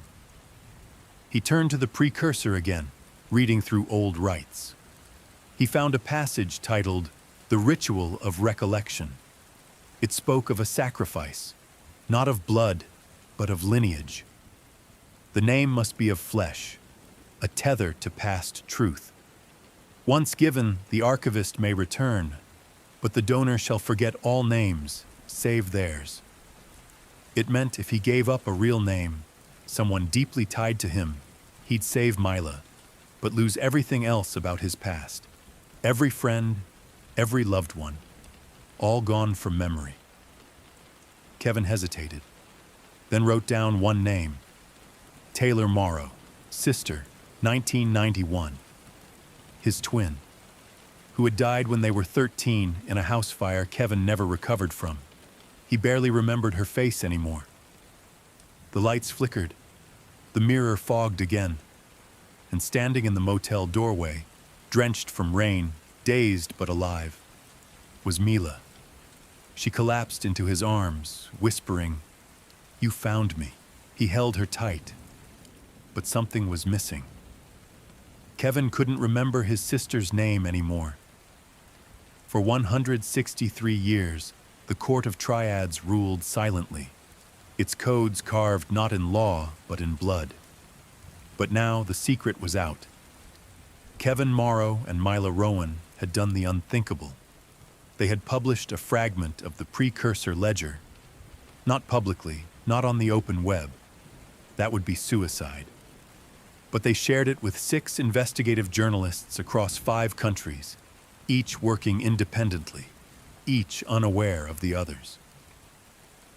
He turned to the precursor again, reading through old rites. He found a passage titled, The Ritual of Recollection. It spoke of a sacrifice, not of blood, but of lineage. The name must be of flesh, a tether to past truth. Once given, the archivist may return, but the donor shall forget all names, save theirs. It meant if he gave up a real name, someone deeply tied to him, he'd save Mila, but lose everything else about his past. Every friend, every loved one, all gone from memory. Kevin hesitated, then wrote down one name, Taylor Morrow, sister, 1991. His twin, who had died when they were 13 in a house fire Kevin never recovered from. He barely remembered her face anymore. The lights flickered, the mirror fogged again, and standing in the motel doorway, drenched from rain, dazed but alive, was Mila. She collapsed into his arms, whispering, You found me. He held her tight, but something was missing. Kevin couldn't remember his sister's name anymore. For 163 years, the Court of Triads ruled silently, its codes carved not in law, but in blood. But now the secret was out. Kevin Morrow and Mila Rowan had done the unthinkable. They had published a fragment of the precursor ledger, not publicly, not on the open web. That would be suicide. But they shared it with 6 investigative journalists across 5 countries, each working independently, each unaware of the others.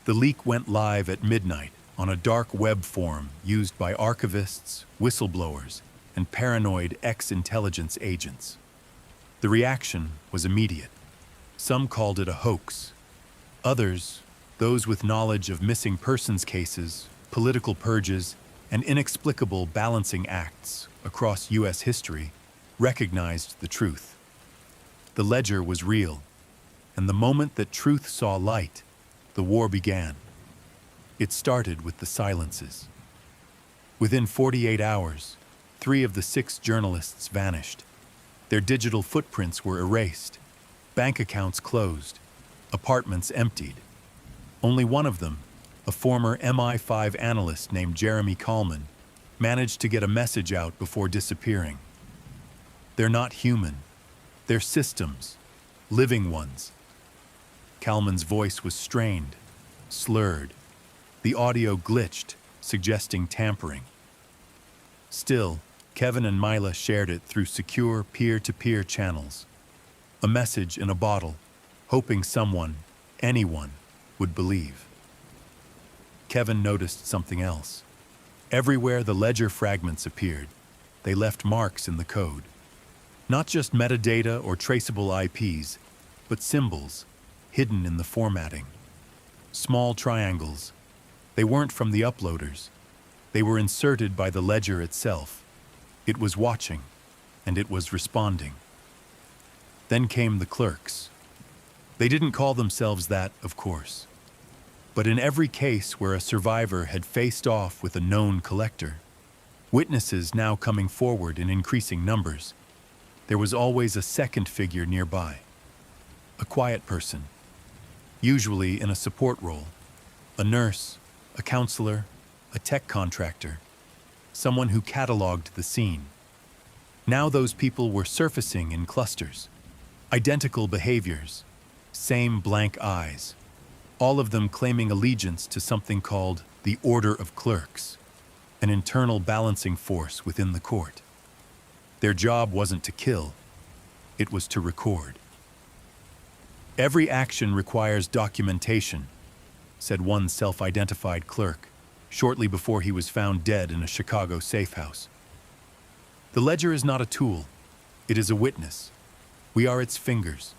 The leak went live at midnight on a dark web forum used by archivists, whistleblowers, and paranoid ex-intelligence agents. The reaction was immediate. Some called it a hoax. Others, those with knowledge of missing persons cases, political purges, and inexplicable balancing acts across U.S. history, recognized the truth. The ledger was real, and the moment that truth saw light, the war began. It started with the silences. Within 48 hours, 3 of the 6 journalists vanished. Their digital footprints were erased, bank accounts closed, apartments emptied. Only one of them, a former MI5 analyst named Jeremy Kallman, managed to get a message out before disappearing. They're not human. They're systems, living ones. Kallman's voice was strained, slurred. The audio glitched, suggesting tampering. Still, Kevin and Mila shared it through secure peer-to-peer channels. A message in a bottle, hoping someone, anyone, would believe. Kevin noticed something else. Everywhere the ledger fragments appeared, they left marks in the code. Not just metadata or traceable IPs, but symbols, hidden in the formatting. Small triangles. They weren't from the uploaders. They were inserted by the ledger itself. It was watching, and it was responding. Then came the clerks. They didn't call themselves that, of course. But in every case where a survivor had faced off with a known collector, witnesses now coming forward in increasing numbers, there was always a second figure nearby. A quiet person, usually in a support role, a nurse, a counselor, a tech contractor, someone who cataloged the scene. Now those people were surfacing in clusters, identical behaviors, same blank eyes, all of them claiming allegiance to something called the Order of Clerks, an internal balancing force within the court. Their job wasn't to kill, it was to record. "Every action requires documentation," said one self-identified clerk, shortly before he was found dead in a Chicago safe house. "The ledger is not a tool, it is a witness. We are its fingers."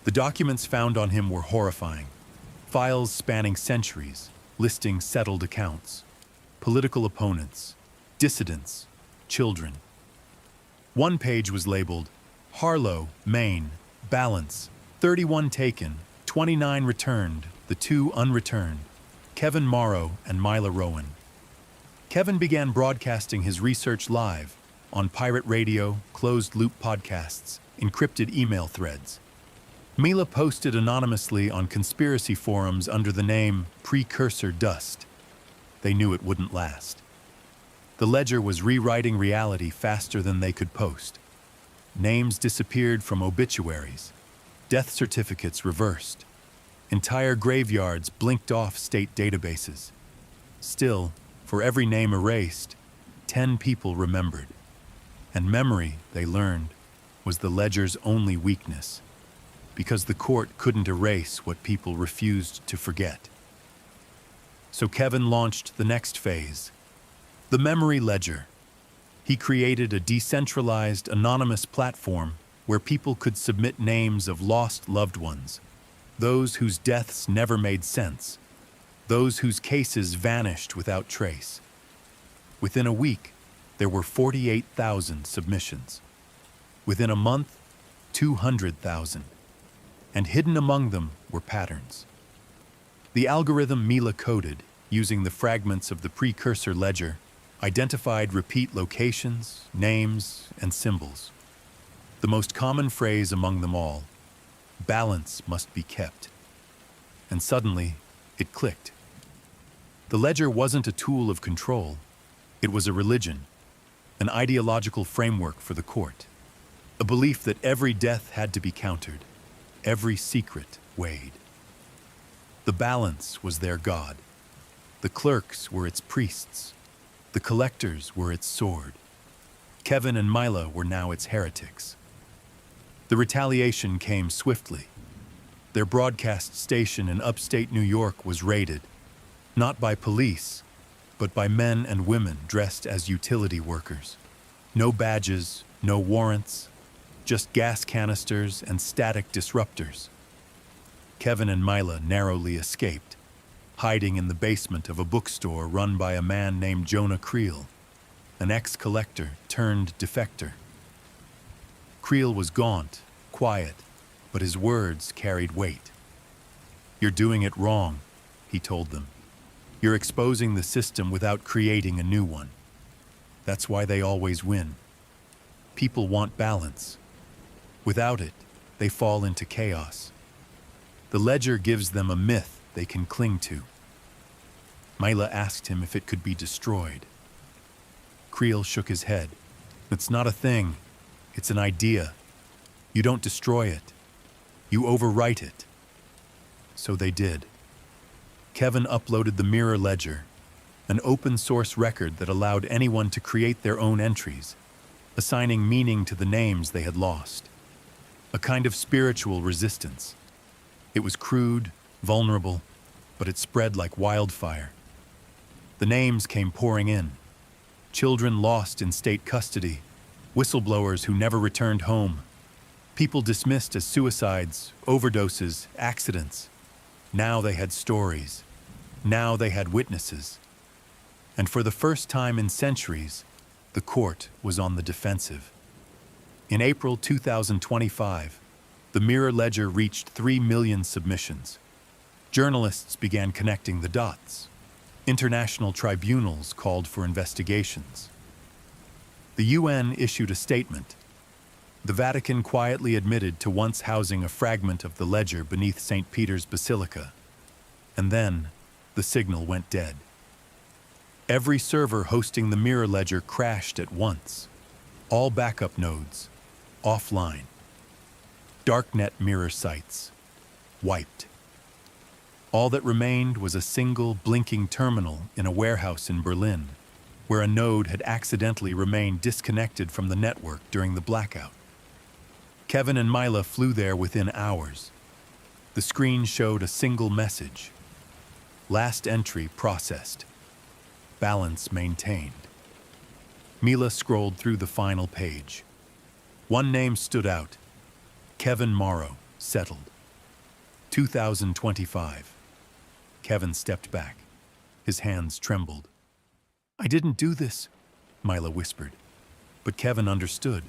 The documents found on him were horrifying. Files spanning centuries, listing settled accounts, political opponents, dissidents, children. One page was labeled, "Harlow, Maine, balance, 31 taken, 29 returned, the 2 unreturned, Kevin Morrow and Mila Rowan." Kevin began broadcasting his research live on pirate radio, closed-loop podcasts, encrypted email threads. Mila posted anonymously on conspiracy forums under the name Precursor Dust. They knew it wouldn't last. The ledger was rewriting reality faster than they could post. Names disappeared from obituaries. Death certificates reversed. Entire graveyards blinked off state databases. Still, for every name erased, 10 people remembered. And memory, they learned, was the ledger's only weakness, because the court couldn't erase what people refused to forget. So Kevin launched the next phase, the memory ledger. He created a decentralized, anonymous platform where people could submit names of lost loved ones, those whose deaths never made sense, those whose cases vanished without trace. Within a week, there were 48,000 submissions. Within a month, 200,000. And hidden among them were patterns. The algorithm Mila coded, using the fragments of the precursor ledger, identified repeat locations, names, and symbols. The most common phrase among them all, "Balance must be kept." And suddenly, it clicked. The ledger wasn't a tool of control. It was a religion, an ideological framework for the court, a belief that every death had to be countered, every secret weighed. The balance was their god. The clerks were its priests. The collectors were its sword. Kevin and Mila were now its heretics. The retaliation came swiftly. Their broadcast station in upstate New York was raided, not by police, but by men and women dressed as utility workers. No badges, no warrants, just gas canisters and static disruptors. Kevin and Mila narrowly escaped, hiding in the basement of a bookstore run by a man named Jonah Creel, an ex-collector turned defector. Creel was gaunt, quiet, but his words carried weight. "You're doing it wrong," he told them. "You're exposing the system without creating a new one. That's why they always win. People want balance. Without it, they fall into chaos. The ledger gives them a myth they can cling to." Mila asked him if it could be destroyed. Creel shook his head. "It's not a thing. It's an idea. You don't destroy it. You overwrite it." So they did. Kevin uploaded the mirror ledger, an open-source record that allowed anyone to create their own entries, assigning meaning to the names they had lost. A kind of spiritual resistance. It was crude, vulnerable, but it spread like wildfire. The names came pouring in. Children lost in state custody, whistleblowers who never returned home, people dismissed as suicides, overdoses, accidents. Now they had stories. Now they had witnesses. And for the first time in centuries, the court was on the defensive. In April 2025, the Mirror Ledger reached 3 million submissions. Journalists began connecting the dots. International tribunals called for investigations. The UN issued a statement. The Vatican quietly admitted to once housing a fragment of the ledger beneath St. Peter's Basilica. And then, the signal went dead. Every server hosting the Mirror Ledger crashed at once. All backup nodes, offline. Darknet mirror sites, wiped. All that remained was a single blinking terminal in a warehouse in Berlin, where a node had accidentally remained disconnected from the network during the blackout. Kevin and Mila flew there within hours. The screen showed a single message: last entry processed. Balance maintained. Mila scrolled through the final page. One name stood out: Kevin Morrow, settled. 2025. Kevin stepped back. His hands trembled. "I didn't do this," Mila whispered. But Kevin understood.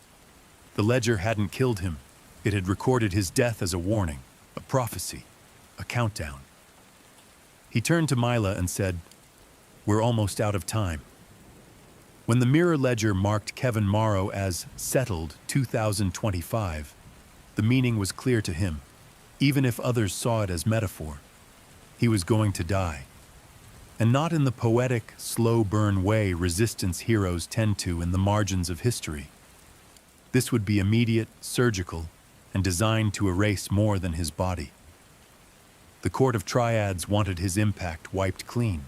The ledger hadn't killed him. It had recorded his death as a warning, a prophecy, a countdown. He turned to Mila and said, "We're almost out of time." When the mirror ledger marked Kevin Morrow as settled 2025, the meaning was clear to him, even if others saw it as metaphor. He was going to die. And not in the poetic, slow-burn way resistance heroes tend to in the margins of history. This would be immediate, surgical, and designed to erase more than his body. The Court of Triads wanted his impact wiped clean.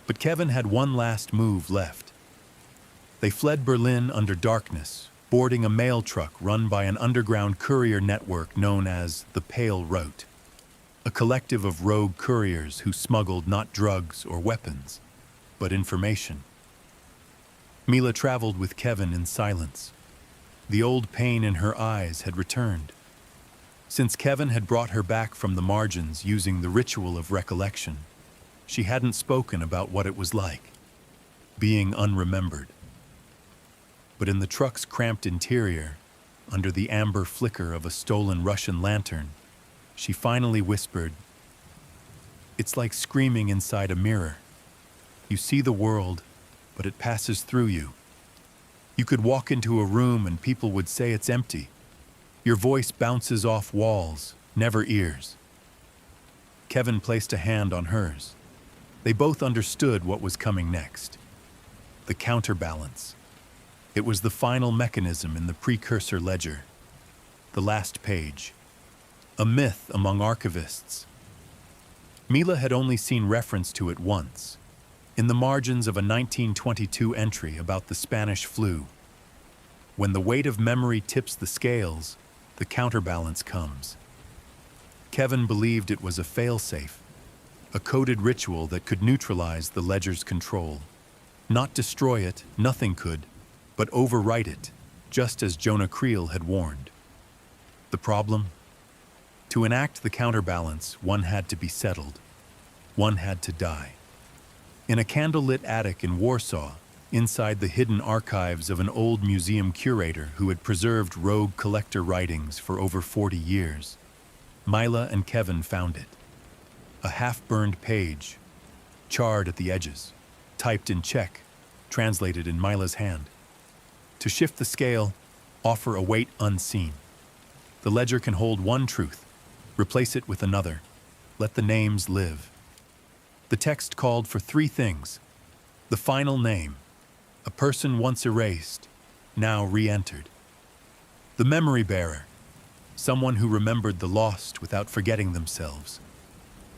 But Kevin had one last move left. They fled Berlin under darkness, boarding a mail truck run by an underground courier network known as the Pale Route, a collective of rogue couriers who smuggled not drugs or weapons, but information. Mila traveled with Kevin in silence. The old pain in her eyes had returned. Since Kevin had brought her back from the margins using the ritual of recollection, she hadn't spoken about what it was like, being unremembered. But in the truck's cramped interior, under the amber flicker of a stolen Russian lantern, she finally whispered, "It's like screaming inside a mirror. You see the world, but it passes through you. You could walk into a room and people would say it's empty. Your voice bounces off walls, never ears." Kevin placed a hand on hers. They both understood what was coming next. The counterbalance. It was the final mechanism in the precursor ledger. The last page. A myth among archivists. Mila had only seen reference to it once, in the margins of a 1922 entry about the Spanish flu. When the weight of memory tips the scales, the counterbalance comes. Kevin believed it was a failsafe, a coded ritual that could neutralize the ledger's control. Not destroy it, nothing could, but overwrite it, just as Jonah Creel had warned. The problem? To enact the counterbalance, one had to be settled. One had to die. In a candlelit attic in Warsaw, inside the hidden archives of an old museum curator who had preserved rogue collector writings for over 40 years, Mila and Kevin found it. A half-burned page, charred at the edges, typed in Czech, translated in Mila's hand. To shift the scale, offer a weight unseen. The ledger can hold one truth, replace it with another, let the names live. The text called for three things: the final name, a person once erased, now re-entered; the memory bearer, someone who remembered the lost without forgetting themselves;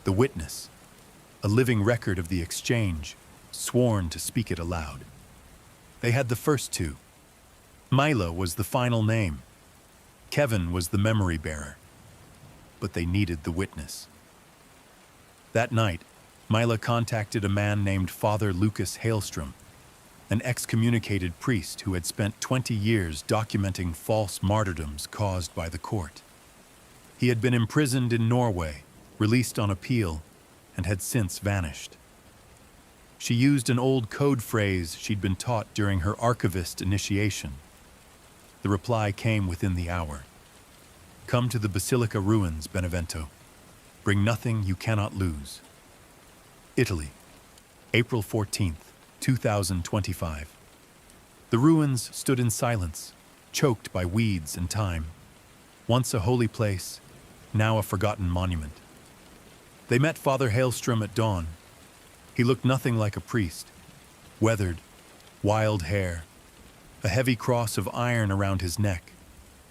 the witness, a living record of the exchange, sworn to speak it aloud. They had the first two. Mila was the final name. Kevin was the memory bearer. But they needed the witness. That night, Mila contacted a man named Father Lucas Hailstrom, an excommunicated priest who had spent 20 years documenting false martyrdoms caused by the court. He had been imprisoned in Norway, released on appeal, and had since vanished. She used an old code phrase she'd been taught during her archivist initiation. The reply came within the hour. "Come to the Basilica ruins, Benevento. Bring nothing you cannot lose." Italy, April 14th, 2025. The ruins stood in silence, choked by weeds and time. Once a holy place, now a forgotten monument. They met Father Hailstrom at dawn. He looked nothing like a priest. Weathered, wild hair, a heavy cross of iron around his neck,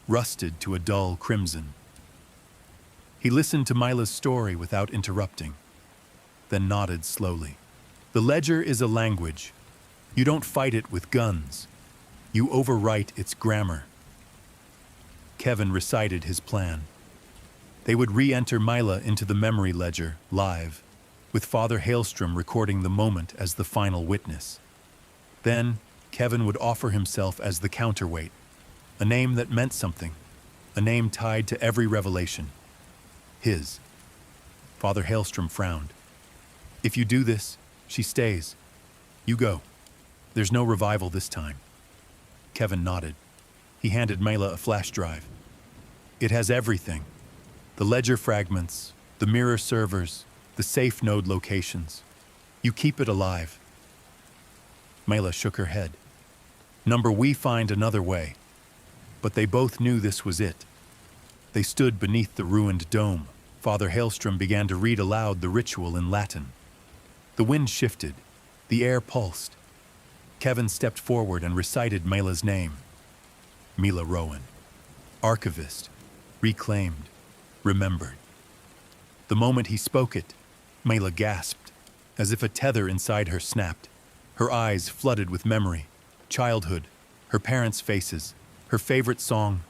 rusted to a dull crimson. He listened to Mila's story without interrupting, then nodded slowly. The ledger is a language. You don't fight it with guns. You overwrite its grammar. Kevin recited his plan. They would re-enter Mila into the memory ledger, live, with Father Hailstrom recording the moment as the final witness. Then, Kevin would offer himself as the counterweight, a name that meant something, a name tied to every revelation. His. Father Hailstrom frowned. If you do this, she stays. You go. There's no revival this time. Kevin nodded. He handed Mila a flash drive. It has everything. The ledger fragments, the mirror servers, the safe node locations. You keep it alive. Mila shook her head. We find another way. But they both knew this was it. They stood beneath the ruined dome. Father Hailstrom began to read aloud the ritual in Latin. The wind shifted. The air pulsed. Kevin stepped forward and recited Mila's name. Mila Rowan. Archivist. Reclaimed. Remembered. The moment he spoke it, Mila gasped, as if a tether inside her snapped. Her eyes flooded with memory, childhood, her parents' faces, her favorite song,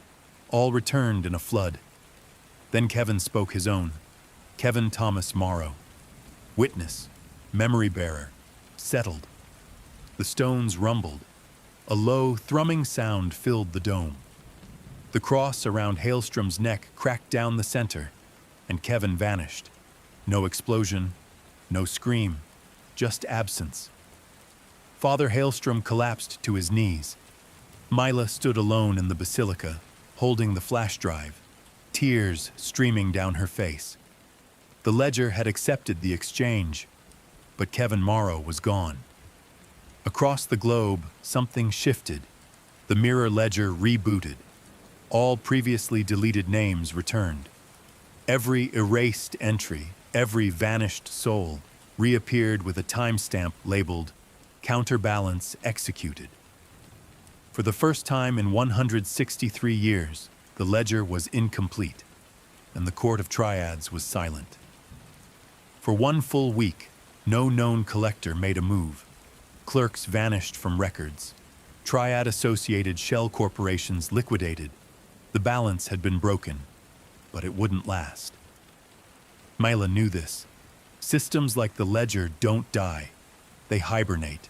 all returned in a flood. Then Kevin spoke his own. Kevin Thomas Morrow. Witness, memory bearer, settled. The stones rumbled. A low, thrumming sound filled the dome. The cross around Hailstrom's neck cracked down the center, and Kevin vanished. No explosion, no scream, just absence. Father Hailstrom collapsed to his knees. Mila stood alone in the basilica, holding the flash drive, tears streaming down her face. The ledger had accepted the exchange, but Kevin Morrow was gone. Across the globe, something shifted. The mirror ledger rebooted. All previously deleted names returned. Every erased entry, every vanished soul, reappeared with a timestamp labeled Counterbalance Executed. For the first time in 163 years, the ledger was incomplete, and the Court of Triads was silent. For one full week, no known collector made a move. Clerks vanished from records. Triad-associated shell corporations liquidated. The balance had been broken, but it wouldn't last. Mila knew this. Systems like the ledger don't die. They hibernate.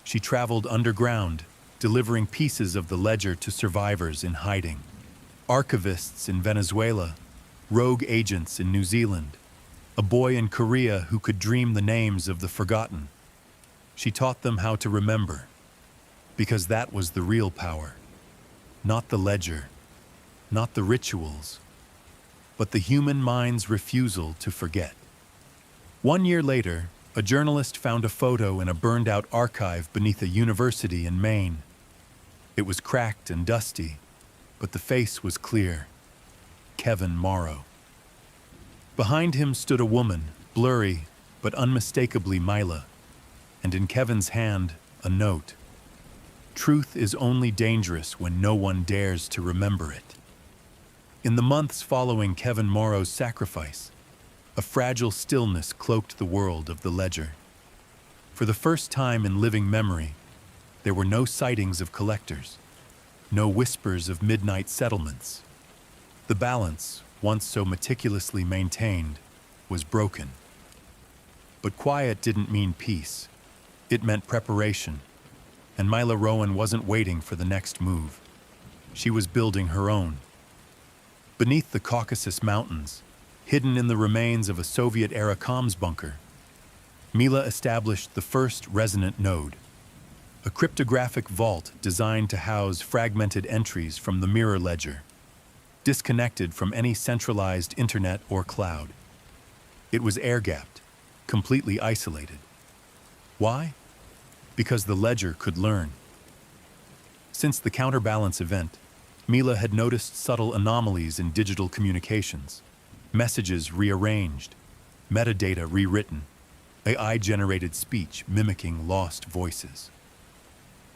She traveled underground, delivering pieces of the ledger to survivors in hiding. Archivists in Venezuela, rogue agents in New Zealand, a boy in Korea who could dream the names of the forgotten. She taught them how to remember, because that was the real power. Not the ledger, not the rituals, but the human mind's refusal to forget. 1 year later, a journalist found a photo in a burned-out archive beneath a university in Maine. It was cracked and dusty, but the face was clear. Kevin Morrow. Behind him stood a woman, blurry but unmistakably Mila, and in Kevin's hand, a note. Truth is only dangerous when no one dares to remember it. In the months following Kevin Morrow's sacrifice, a fragile stillness cloaked the world of the ledger. For the first time in living memory, there were no sightings of collectors, no whispers of midnight settlements. The balance, once so meticulously maintained, was broken. But quiet didn't mean peace. It meant preparation, and Mila Rowan wasn't waiting for the next move. She was building her own. Beneath the Caucasus Mountains, hidden in the remains of a Soviet-era comms bunker, Mila established the first resonant node, a cryptographic vault designed to house fragmented entries from the mirror ledger, disconnected from any centralized internet or cloud. It was air-gapped, completely isolated. Why? Because the ledger could learn. Since the counterbalance event, Mila had noticed subtle anomalies in digital communications. Messages rearranged, metadata rewritten, AI-generated speech mimicking lost voices.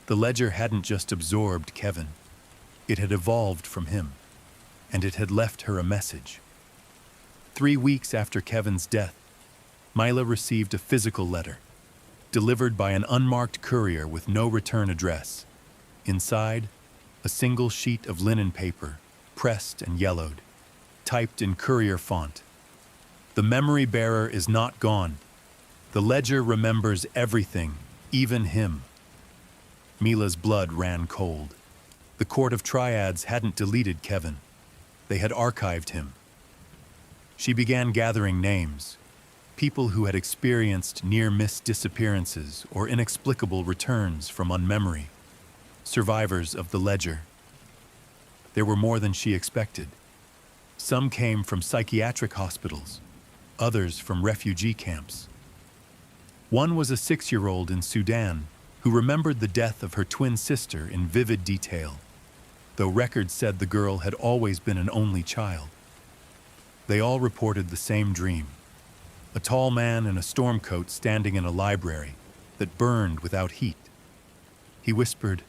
The ledger hadn't just absorbed Kevin. It had evolved from him, and it had left her a message. 3 weeks after Kevin's death, Mila received a physical letter, delivered by an unmarked courier with no return address. Inside, a single sheet of linen paper, pressed and yellowed, typed in courier font. The memory bearer is not gone. The ledger remembers everything, even him. Mila's blood ran cold. The Court of Triads hadn't deleted Kevin. They had archived him. She began gathering names, people who had experienced near-miss disappearances or inexplicable returns from unmemory, survivors of the ledger. There were more than she expected. Some came from psychiatric hospitals, others from refugee camps. One was a 6-year-old in Sudan who remembered the death of her twin sister in vivid detail, though records said the girl had always been an only child. They all reported the same dream: a tall man in a storm coat standing in a library that burned without heat. He whispered,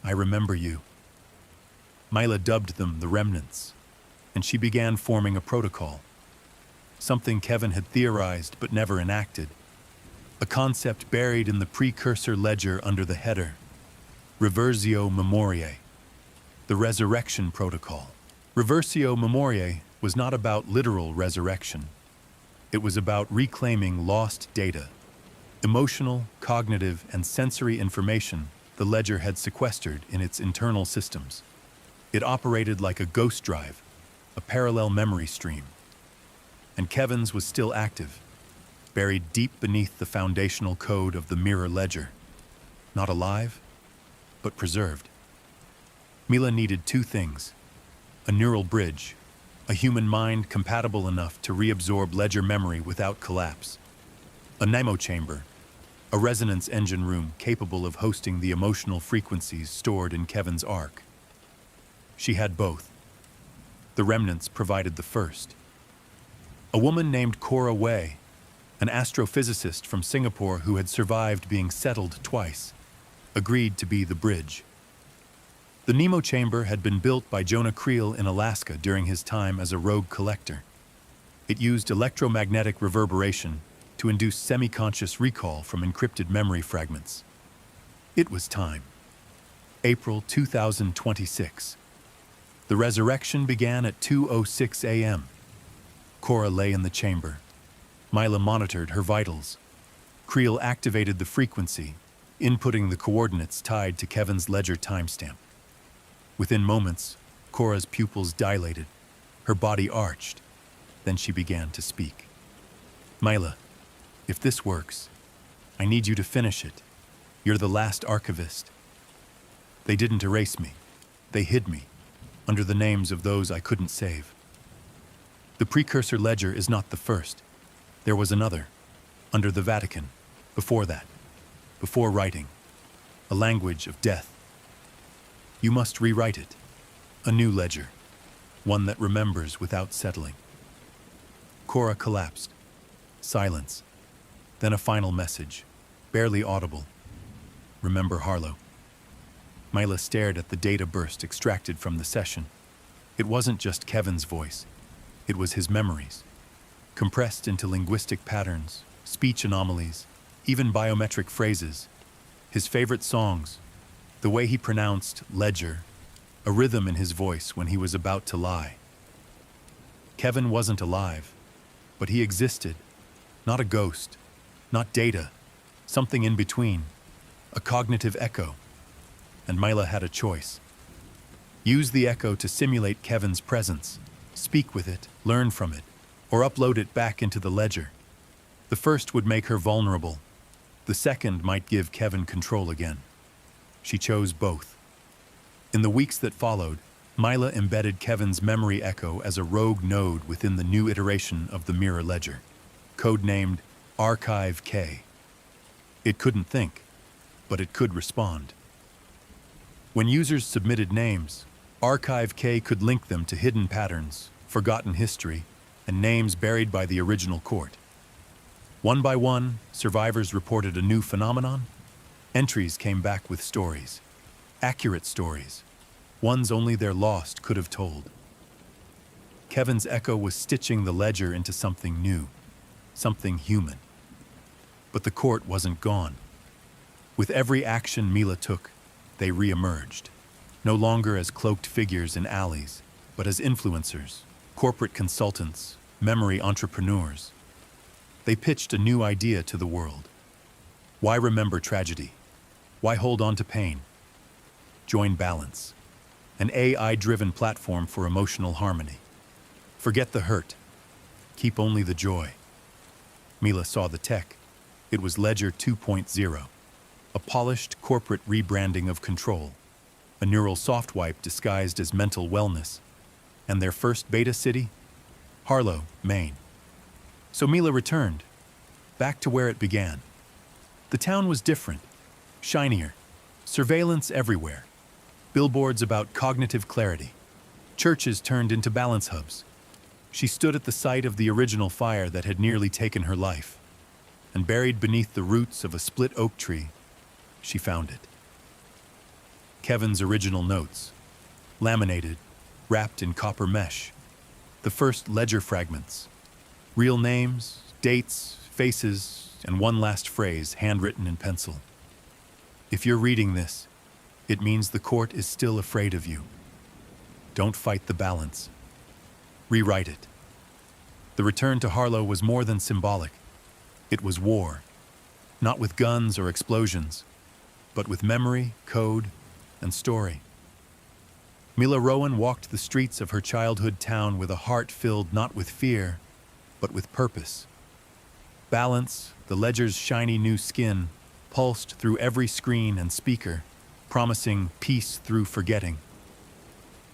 "I remember you." Mila dubbed them the Remnants, and she began forming a protocol, something Kevin had theorized but never enacted, a concept buried in the precursor ledger under the header, Reversio Memoriae, the Resurrection Protocol. Reversio Memoriae was not about literal resurrection. It was about reclaiming lost data, emotional, cognitive, and sensory information the ledger had sequestered in its internal systems. It operated like a ghost drive, a parallel memory stream. And Kevin's was still active, buried deep beneath the foundational code of the mirror ledger. Not alive, but preserved. Mila needed 2 things: a neural bridge, a human mind compatible enough to reabsorb ledger memory without collapse; a Nemo chamber, a resonance engine room capable of hosting the emotional frequencies stored in Kevin's arc. She had both. The Remnants provided the first. A woman named Cora Wei, an astrophysicist from Singapore who had survived being settled twice, agreed to be the bridge. The Nemo chamber had been built by Jonah Creel in Alaska during his time as a rogue collector. It used electromagnetic reverberation to induce semi-conscious recall from encrypted memory fragments. It was time. April 2026. The resurrection began at 2:06 a.m. Cora lay in the chamber. Mila monitored her vitals. Creel activated the frequency, inputting the coordinates tied to Kevin's ledger timestamp. Within moments, Cora's pupils dilated, her body arched. Then she began to speak. "Mila, if this works, I need you to finish it. You're the last archivist. They didn't erase me. They hid me, under the names of those I couldn't save. The precursor ledger is not the first. There was another, under the Vatican, before that, before writing, a language of death. You must rewrite it, a new ledger, one that remembers without settling." Cora collapsed. Silence. Then a final message, barely audible. "Remember Harlow." Mila stared at the data burst extracted from the session. It wasn't just Kevin's voice. It was his memories, compressed into linguistic patterns, speech anomalies, even biometric phrases. His favorite songs, the way he pronounced ledger, a rhythm in his voice when he was about to lie. Kevin wasn't alive, but he existed. Not a ghost, not data, something in between, a cognitive echo. And Mila had a choice. Use the echo to simulate Kevin's presence, speak with it, learn from it, or upload it back into the ledger. The first would make her vulnerable. The second might give Kevin control again. She chose both. In the weeks that followed, Mila embedded Kevin's memory echo as a rogue node within the new iteration of the mirror ledger, codenamed Archive K. It couldn't think, but it could respond. When users submitted names, Archive K could link them to hidden patterns, forgotten history, and names buried by the original court. One by one, survivors reported a new phenomenon. Entries came back with stories, accurate stories, ones only their lost could have told. Kevin's echo was stitching the ledger into something new, something human. But the court wasn't gone. With every action Mila took, they re-emerged, no longer as cloaked figures in alleys, but as influencers, corporate consultants, memory entrepreneurs. They pitched a new idea to the world. Why remember tragedy? Why hold on to pain? Join Balance, an AI-driven platform for emotional harmony. Forget the hurt. Keep only the joy. Mila saw the tech. It was Ledger 2.0, a polished corporate rebranding of control, a neural soft wipe disguised as mental wellness, and their first beta city? Harlow, Maine. So Mila returned, back to where it began. The town was different, shinier, surveillance everywhere, billboards about cognitive clarity, churches turned into balance hubs. She stood at the site of the original fire that had nearly taken her life, and buried beneath the roots of a split oak tree, she found it. Kevin's original notes, laminated, wrapped in copper mesh, the first ledger fragments, real names, dates, faces, and one last phrase handwritten in pencil. If you're reading this, it means the court is still afraid of you. Don't fight the balance. Rewrite it. The return to Harlow was more than symbolic. It was war, not with guns or explosions, but with memory, code, and story. Mila Rowan walked the streets of her childhood town with a heart filled not with fear, but with purpose. Balance, the ledger's shiny new skin, pulsed through every screen and speaker, promising peace through forgetting.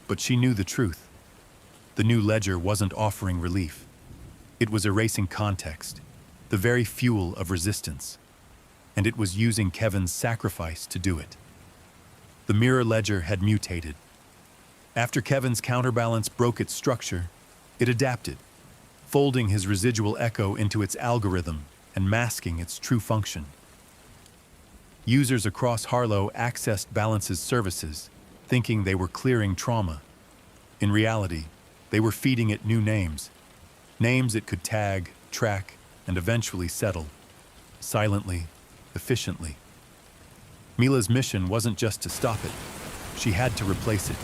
But she knew the truth. The new ledger wasn't offering relief. It was erasing context, the very fuel of resistance. And it was using Kevin's sacrifice to do it. The mirror ledger had mutated. After Kevin's counterbalance broke its structure, it adapted, folding his residual echo into its algorithm and masking its true function. Users across Harlow accessed Balance's services, thinking they were clearing trauma. In reality, they were feeding it new names it could tag, track, and eventually settle, silently, efficiently. Mila's mission wasn't just to stop it, she had to replace it.